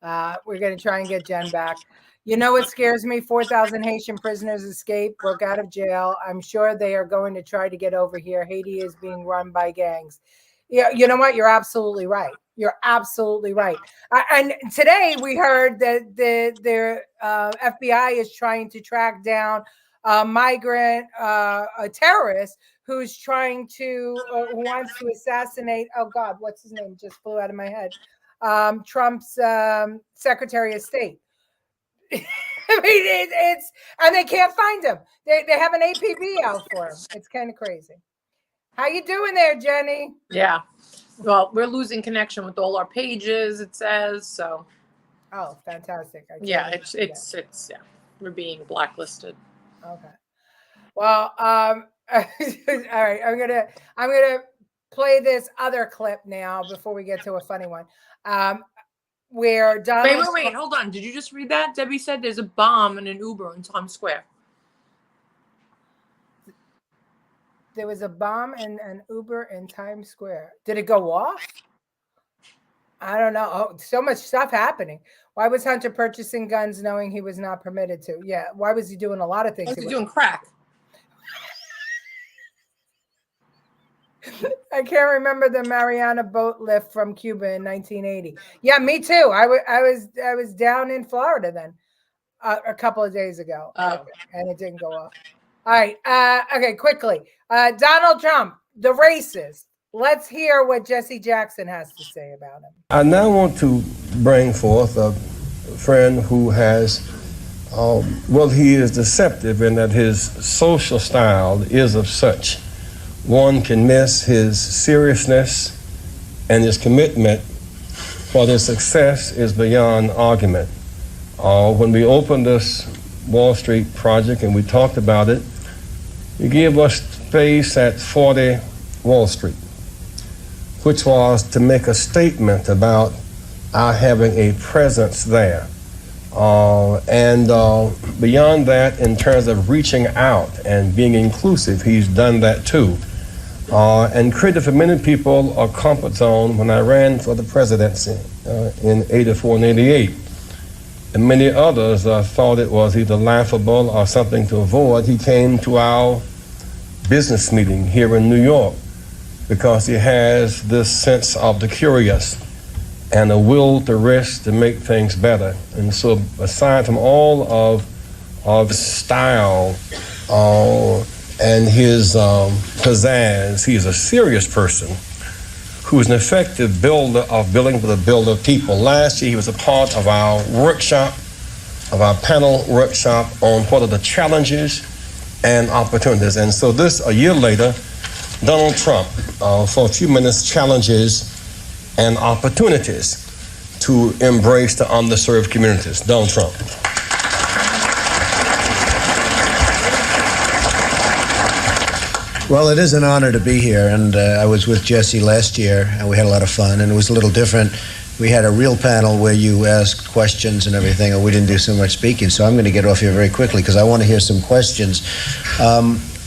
We're going to try and get Jen back. You know what scares me? 4,000 Haitian prisoners escaped, broke out of jail. I'm sure they are going to try to get over here. Haiti is being run by gangs. Yeah, you know what? You're absolutely right. You're absolutely right. And today we heard that the FBI is trying to track down a migrant, a terrorist who's trying to, who wants to assassinate, oh God, what's his name? Just flew out of my head. Trump's Secretary of State. I mean, it's, and they can't find him. They have an APB out for him. It's kind of crazy. How you doing there, Jenny? Yeah. Well, we're losing connection with all our pages, it says, so. Oh, fantastic. Yeah, it's yeah, we're being blacklisted. Okay. Well, all right, I'm gonna play this other clip now before we get to a funny one. Where Donald Wait, hold on. Did you just read that? Debbie said there's a bomb in an Uber in Times Square. There was a bomb in an Uber in Times Square. Did it go off? I don't know. Oh, so much stuff happening. Why was Hunter purchasing guns knowing he was not permitted to? Yeah. Why was he doing a lot of things? Was he doing crack? I can't remember the Mariana boat lift from Cuba in 1980. Yeah, me too. I was down in Florida then a couple of days ago, and it didn't go off. All right. Okay, quickly. Donald Trump, the races. Let's hear what Jesse Jackson has to say about him. I now want to bring forth a friend who has, he is deceptive in that his social style is of such. One can miss his seriousness and his commitment, while his success is beyond argument. When we opened this Wall Street project and we talked about it, he gave us space at 40 Wall Street, which was to make a statement about our having a presence there. And beyond that, in terms of reaching out and being inclusive, he's done that too. And created for many people a comfort zone when I ran for the presidency in 84 and 88. And many others thought it was either laughable or something to avoid. He came to our business meeting here in New York because he has this sense of the curious and a will to risk to make things better. And so aside from all of his style and his pizzazz, he's a serious person who's an effective builder of building with a builder of people. Last year, he was a part of our workshop, of our panel workshop on what are the challenges and opportunities. And so this, a year later, Donald Trump, for a few minutes, challenges and opportunities to embrace the underserved communities. Donald Trump. Well, it is an honor to be here, and I was with Jesse last year, and we had a lot of fun, and it was a little different. We had a real panel where you asked questions and everything, and we didn't do so much speaking, so I'm going to get off here very quickly because I want to hear some questions.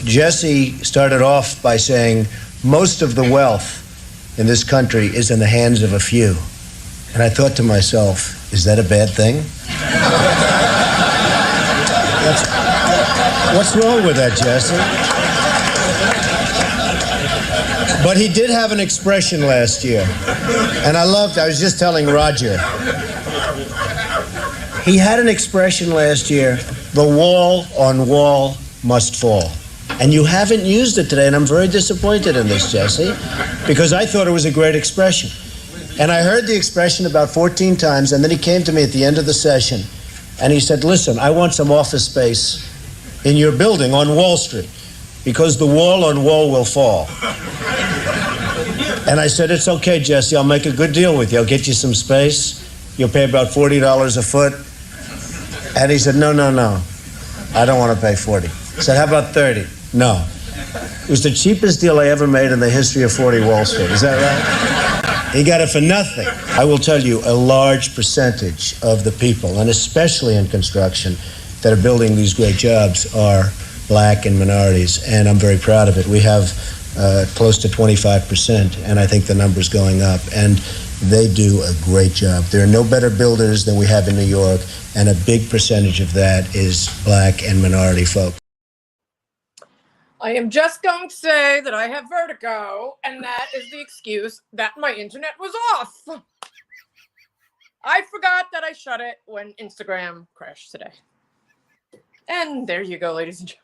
Jesse started off by saying most of the wealth in this country is in the hands of a few, and I thought to myself, is that a bad thing? What's wrong with that, Jesse? But he did have an expression last year, and I was just telling Roger, he had an expression last year, the wall on wall must fall. And you haven't used it today, and I'm very disappointed in this, Jesse, because I thought it was a great expression. And I heard the expression about 14 times, and then he came to me at the end of the session, and he said, listen, I want some office space in your building on Wall Street, because the wall on wall will fall. And I said, it's okay, Jesse, I'll make a good deal with you. I'll get you some space. You'll pay about $40 a foot. And he said, no, I don't want to pay 40. I said, how about 30? No. It was the cheapest deal I ever made in the history of 40 Wall Street. Is that right? He got it for nothing. I will tell you, a large percentage of the people, and especially in construction, that are building these great jobs are black and minorities, and I'm very proud of it. We have close to 25%, and I think the number's going up. And They do a great job. There are no better builders than we have in New York, and a big percentage of that is black and minority folk. I am just going to say that I have vertigo, and that is the excuse that my internet was off. I forgot that I shut it when Instagram crashed today. And there you go, ladies and gentlemen.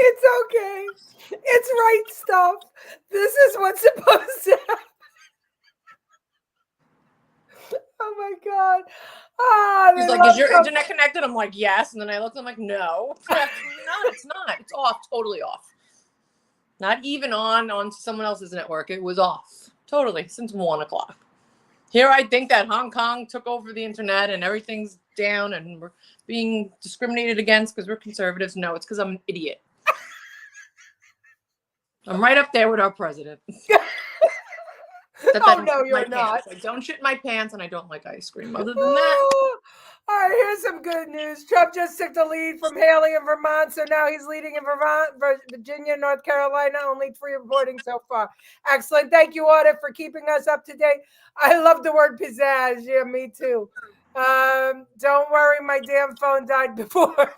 It's okay. It's right stuff. This is what's supposed to happen. Oh my God. He's like, is your internet connected? I'm like, yes. And then I looked, I'm like, no. It's not. It's off. Totally off. Not even on someone else's network. It was off. Totally. Since 1 o'clock. Here I think that Hong Kong took over the internet and everything's down and we're being discriminated against because we're conservatives. No, it's because I'm an idiot. I'm right up there with our president. Oh, no, you're not. I don't shit my pants and I don't like ice cream. Other than that. All right, here's some good news. Trump just took the lead from Haley in Vermont, so now he's leading in Vermont, Virginia, North Carolina, only 3 reporting so far. Excellent. Thank you, Audit, for keeping us up to date. I love the word pizzazz. Yeah, me too. Don't worry, my damn phone died before.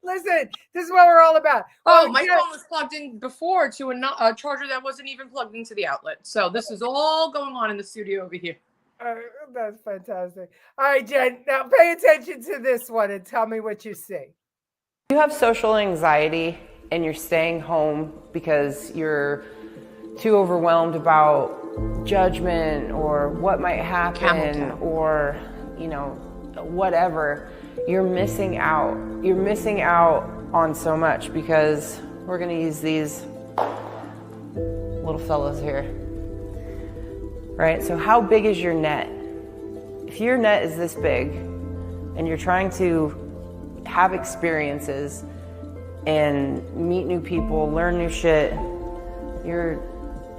Listen, this is what we're all about. Oh, my phone was plugged in before to a charger that wasn't even plugged into the outlet. So this is all going on in the studio over here. That's fantastic. All right, Jen, now pay attention to this one and tell me what you see. You have social anxiety and you're staying home because you're too overwhelmed about judgment or what might happen or, you know, whatever. You're missing out. You're missing out on so much because we're going to use these little fellows here. Right? So how big is your net? If your net is this big and you're trying to have experiences and meet new people, learn new shit, you're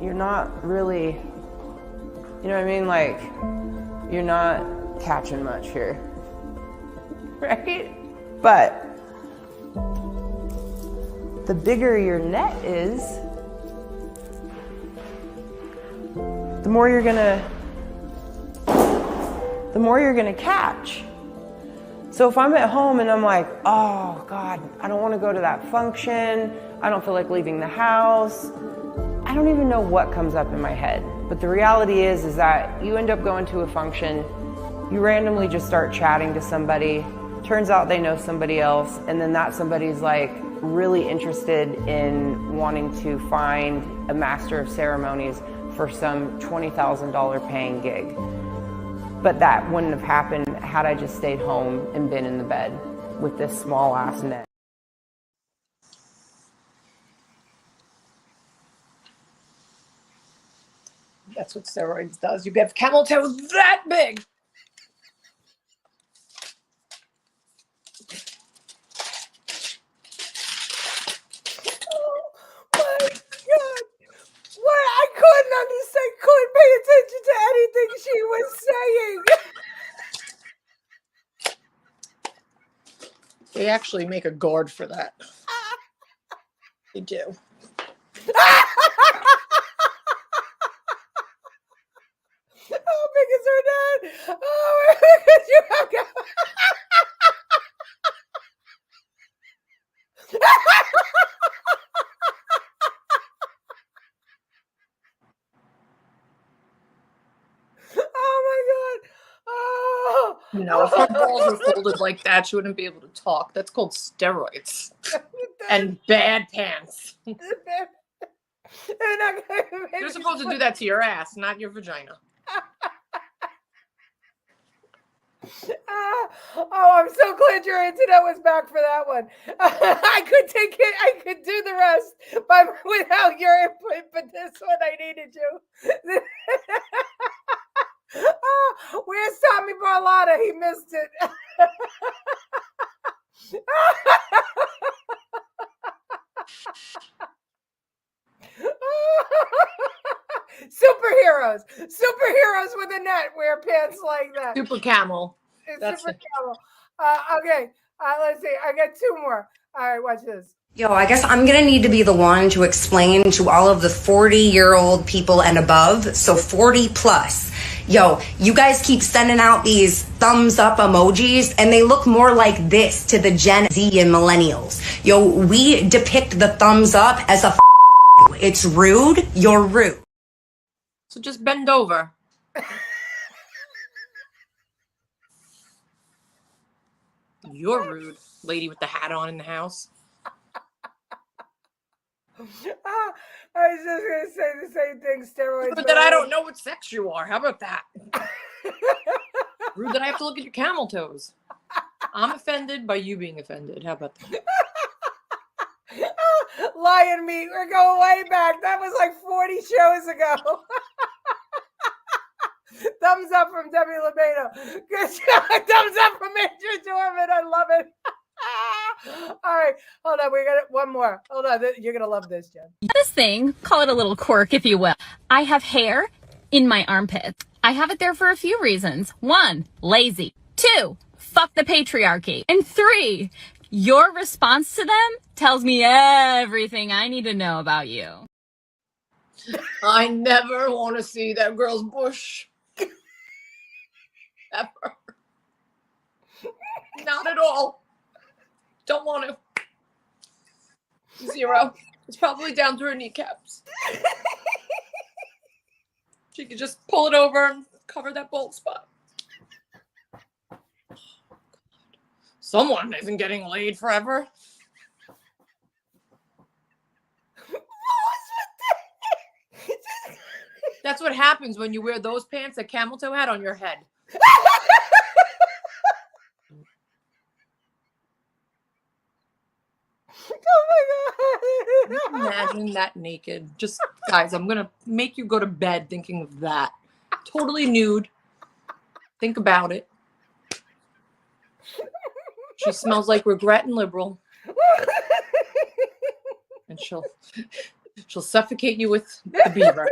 not really, you know what I mean? Like, you're not catching much here. Right? But the bigger your net is, the more you're gonna catch. So if I'm at home and I'm like, oh God, I don't want to go to that function, I don't feel like leaving the house, I don't even know what comes up in my head. But the reality is that you end up going to a function, you randomly just start chatting to somebody, turns out they know somebody else, and then that somebody's like really interested in wanting to find a master of ceremonies for some $20,000 paying gig. But that wouldn't have happened had I just stayed home and been in the bed with this small ass net. That's what steroids does. You have camel toe that big. Couldn't understand, couldn't pay attention to anything she was saying. They actually make a guard for that. They do. How big is her net? Oh, could you have No, if her balls were folded like that, she wouldn't be able to talk. That's called steroids. And bad pants. You're supposed to do that to your ass, not your vagina. I'm so glad your internet was back for that one. I could take it. I could do the rest without your input, but this one I needed you. Where's Tommy Barlotta? He missed it. Superheroes with a net wear pants like that. Super camel. Super camel. Okay, let's see. I got 2 more. All right, watch this. Yo, I guess I'm gonna need to be the one to explain to all of the 40-year-old people and above, so 40 plus. Yo, you guys keep sending out these thumbs up emojis and they look more like this to the Gen Z and millennials. Yo, we depict the thumbs up as a it's rude, you're rude. So just bend over. You're rude, lady with the hat on in the house. I was just going to say the same thing, steroids. But that I don't know what sex you are. How about that? Rude that I have to look at your camel toes. I'm offended by you being offended. How about that? Lion meat, we're going way back. That was like 40 shows ago. Thumbs up from Debbie Lobato. Good job. Thumbs up from Andrew Dorman. I love it. All right, hold on. We got one more. Hold on. You're gonna love this, Jen. This thing, call it a little quirk, if you will. I have hair in my armpits. I have it there for a few reasons. 1, lazy. 2, fuck the patriarchy. And 3, your response to them tells me everything I need to know about you. I never want to see that girl's bush. Ever. Not at all. Don't want to. 0. It's probably down to her kneecaps. She could just pull it over and cover that bald spot. Someone isn't getting laid forever. That's what happens when you wear those pants that camel toe had on your head. Oh my God. Imagine that naked. Just, guys, I'm going to make you go to bed thinking of that. Totally nude. Think about it. She smells like regret and liberal. And she'll suffocate you with the beaver.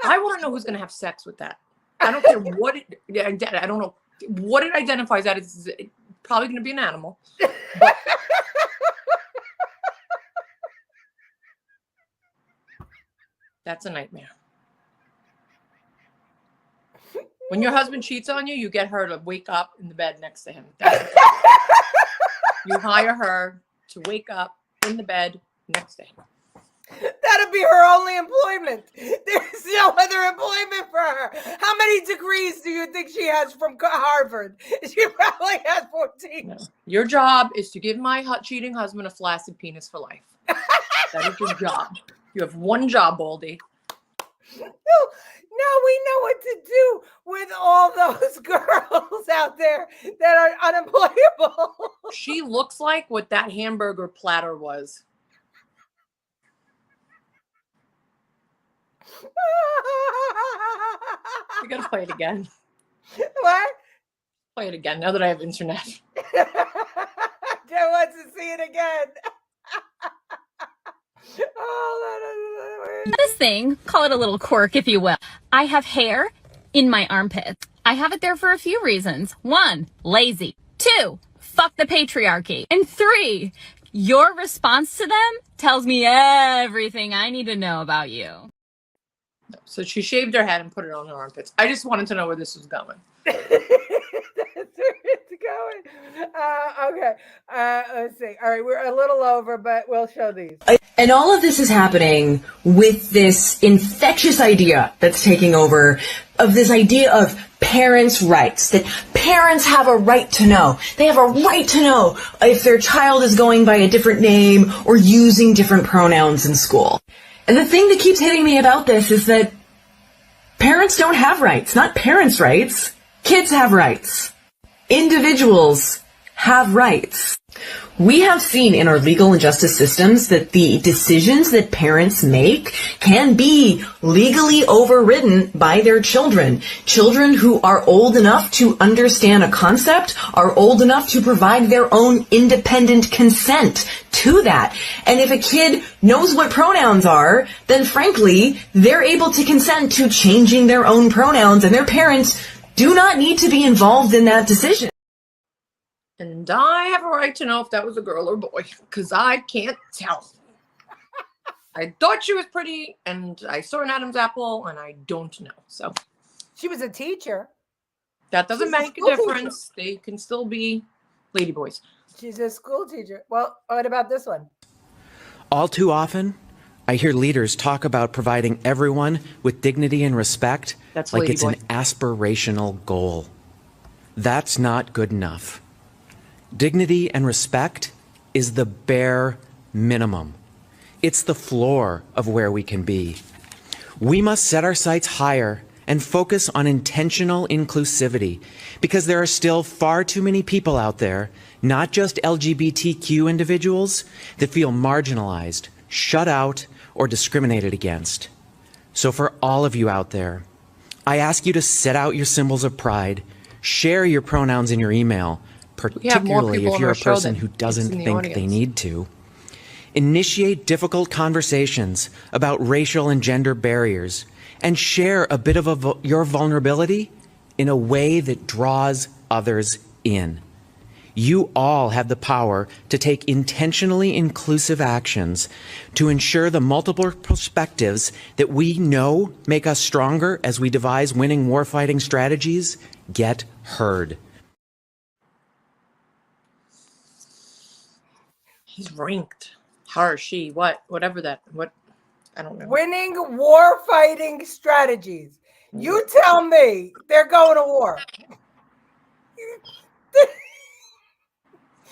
I want to know who's going to have sex with that. I don't care what it, I don't know what it identifies as. It's probably going to be an animal. But that's a nightmare. When your husband cheats on you, you get her to wake up in the bed next to him. You hire her to wake up in the bed next to him. That'll be her only employment. There's no other employment for her. How many degrees do you think she has from Harvard? She probably has 14. No. Your job is to give my cheating husband a flaccid penis for life. That is your job. You have one job, Baldy. No, we know what to do with all those girls out there that are unemployable. She looks like what that hamburger platter was. You gotta play it again. What? Play it again now that I have internet. Jen wants to see it again. This thing, call it a little quirk, if you will. I have hair in my armpits. I have it there for a few reasons. 1, lazy. 2, fuck the patriarchy. And 3, your response to them tells me everything I need to know about you. So she shaved her head and put it on her armpits. I just wanted to know where this was going. That's where it's going. Okay. Let's see. All right, we're a little over, but we'll show these. And all of this is happening with this infectious idea that's taking over, of this idea of parents' rights, that parents have a right to know. They have a right to know if their child is going by a different name or using different pronouns in school. And the thing that keeps hitting me about this is that parents don't have rights, not parents' rights. Kids have rights. Individuals have rights. We have seen in our legal and justice systems that the decisions that parents make can be legally overridden by their children. Children who are old enough to understand a concept are old enough to provide their own independent consent to that. And if a kid knows what pronouns are, then frankly, they're able to consent to changing their own pronouns, and their parents do not need to be involved in that decision. And I have a right to know if that was a girl or boy, because I can't tell. I thought she was pretty, and I saw an Adam's apple, and I don't know. So she was a teacher. That doesn't make a difference. They can still be ladyboys. She's a school teacher. Well, what about this one? All too often, I hear leaders talk about providing everyone with dignity and respect like it's an aspirational goal. That's not good enough. Dignity and respect is the bare minimum. It's the floor of where we can be. We must set our sights higher and focus on intentional inclusivity, because there are still far too many people out there, not just LGBTQ individuals, that feel marginalized, shut out, or discriminated against. So for all of you out there, I ask you to set out your symbols of pride, share your pronouns in your email, particularly if you're a person who doesn't think they need to. Initiate difficult conversations about racial and gender barriers, and share a bit of your vulnerability in a way that draws others in. You all have the power to take intentionally inclusive actions to ensure the multiple perspectives that we know make us stronger as we devise winning warfighting strategies get heard. He's ranked. Her, she, whatever that, I don't know. Winning war fighting strategies. You tell me they're going to war.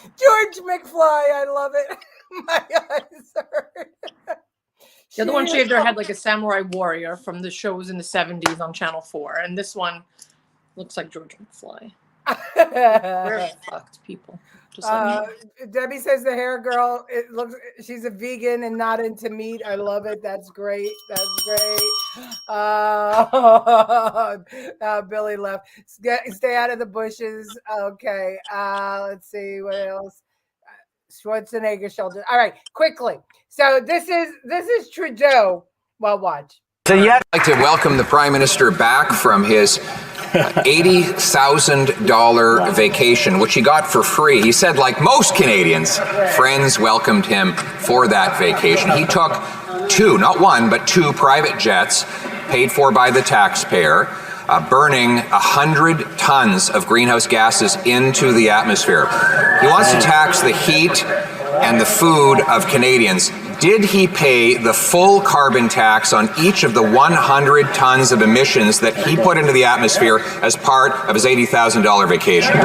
George McFly, I love it. My eyes hurt. The other one shaved her head like a samurai warrior from the shows in the 70s on Channel 4. And this one looks like George McFly. We're fucked people. Debbie says the hair girl, it looks, she's a vegan and not into meat. I love it. That's great. That's great. Billy left. Stay out of the bushes. Okay. Let's see what else. Schwarzenegger shoulder. All right, quickly. So this is Trudeau. Well, watch. So I'd like to welcome the Prime Minister back from his $80,000 vacation, which he got for free. He said, like most Canadians, friends welcomed him for that vacation. He took two, not one, but two private jets paid for by the taxpayer, burning 100 tons of greenhouse gases into the atmosphere. He wants to tax the heat and the food of Canadians. Did he pay the full carbon tax on each of the 100 tons of emissions that he put into the atmosphere as part of his $80,000 vacation?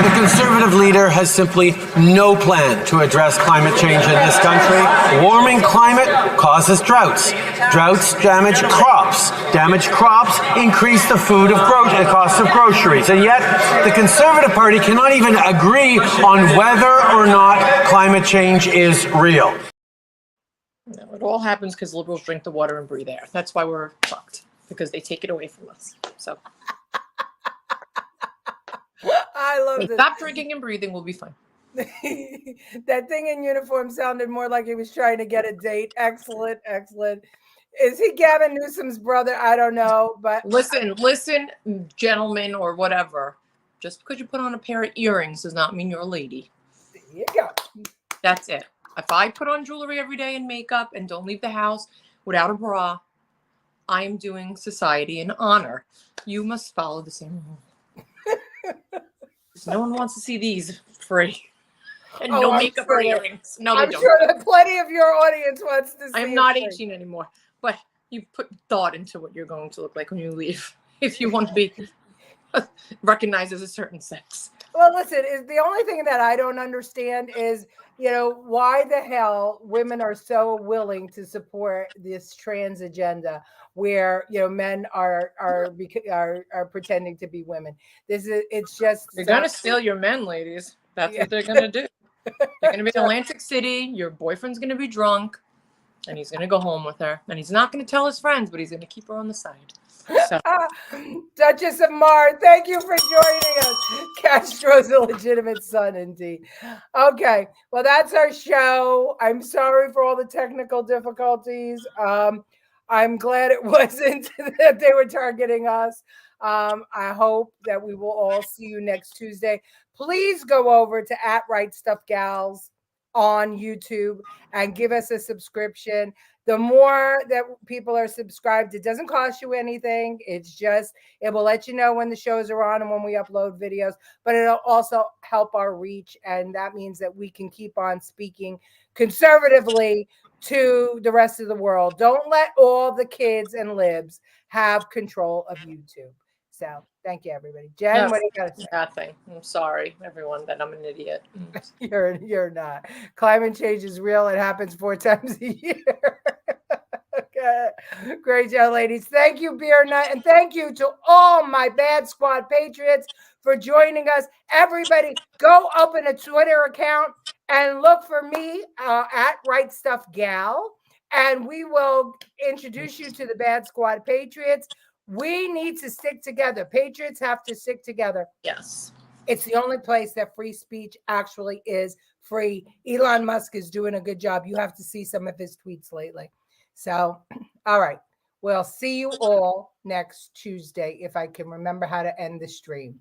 The Conservative leader has simply no plan to address climate change in this country. Warming climate causes droughts. Droughts damage crops. Damaged crops increase the cost of groceries. And yet, the Conservative Party cannot even agree on whether or not climate change is real. No, it all happens because liberals drink the water and breathe air. That's why we're fucked, because they take it away from us. So I love this. Stop drinking and breathing, we'll be fine. That thing in uniform sounded more like he was trying to get a date. Excellent, excellent. Is he Gavin Newsom's brother? I don't know, but listen, gentlemen or whatever. Just because you put on a pair of earrings does not mean you're a lady. There you go. That's it. If I put on jewelry every day and makeup and don't leave the house without a bra, I am doing society an honor. You must follow the same rule. No one wants to see these free. And no makeup or earrings. No, they I'm don't. sure that plenty of your audience wants to see. I'm not 18 anymore, but you put thought into what you're going to look like when you leave. If you want to be recognized as a certain sex. Well, listen, is the only thing that I don't understand is, why the hell women are so willing to support this trans agenda where, men are pretending to be women. It's just They're gonna steal your men, ladies. That's what they're gonna do. They're gonna be in Atlantic City. Your boyfriend's gonna be drunk, and he's gonna go home with her, and he's not gonna tell his friends, but he's gonna keep her on the side. So. Duchess of Mar, thank you for joining us. Castro's illegitimate son, indeed. Okay, well, that's our show. I'm sorry for all the technical difficulties. I'm glad it wasn't that they were targeting us. I hope that we will all see you next Tuesday. Please go over to @RightStuffGals on YouTube and give us a subscription. The more that people are subscribed, it doesn't cost you anything. It will let you know when the shows are on and when we upload videos, but it'll also help our reach. And that means that we can keep on speaking conservatively to the rest of the world. Don't let all the kids and libs have control of YouTube. So thank you, everybody. Jen, what do you got to say? Nothing. I'm sorry, everyone, that I'm an idiot. You're not. Climate change is real. It happens 4 times a year. Okay. Great job, ladies. Thank you, Beer Nut. And thank you to all my Bad Squad Patriots for joining us. Everybody, go open a Twitter account and look for me @RightStuffGal. And we will introduce you to the Bad Squad Patriots. We need to stick together. Patriots have to stick together. Yes. It's the only place that free speech actually is free. Elon Musk is doing a good job. You have to see some of his tweets lately. So, all right. We'll see you all next Tuesday if I can remember how to end the stream.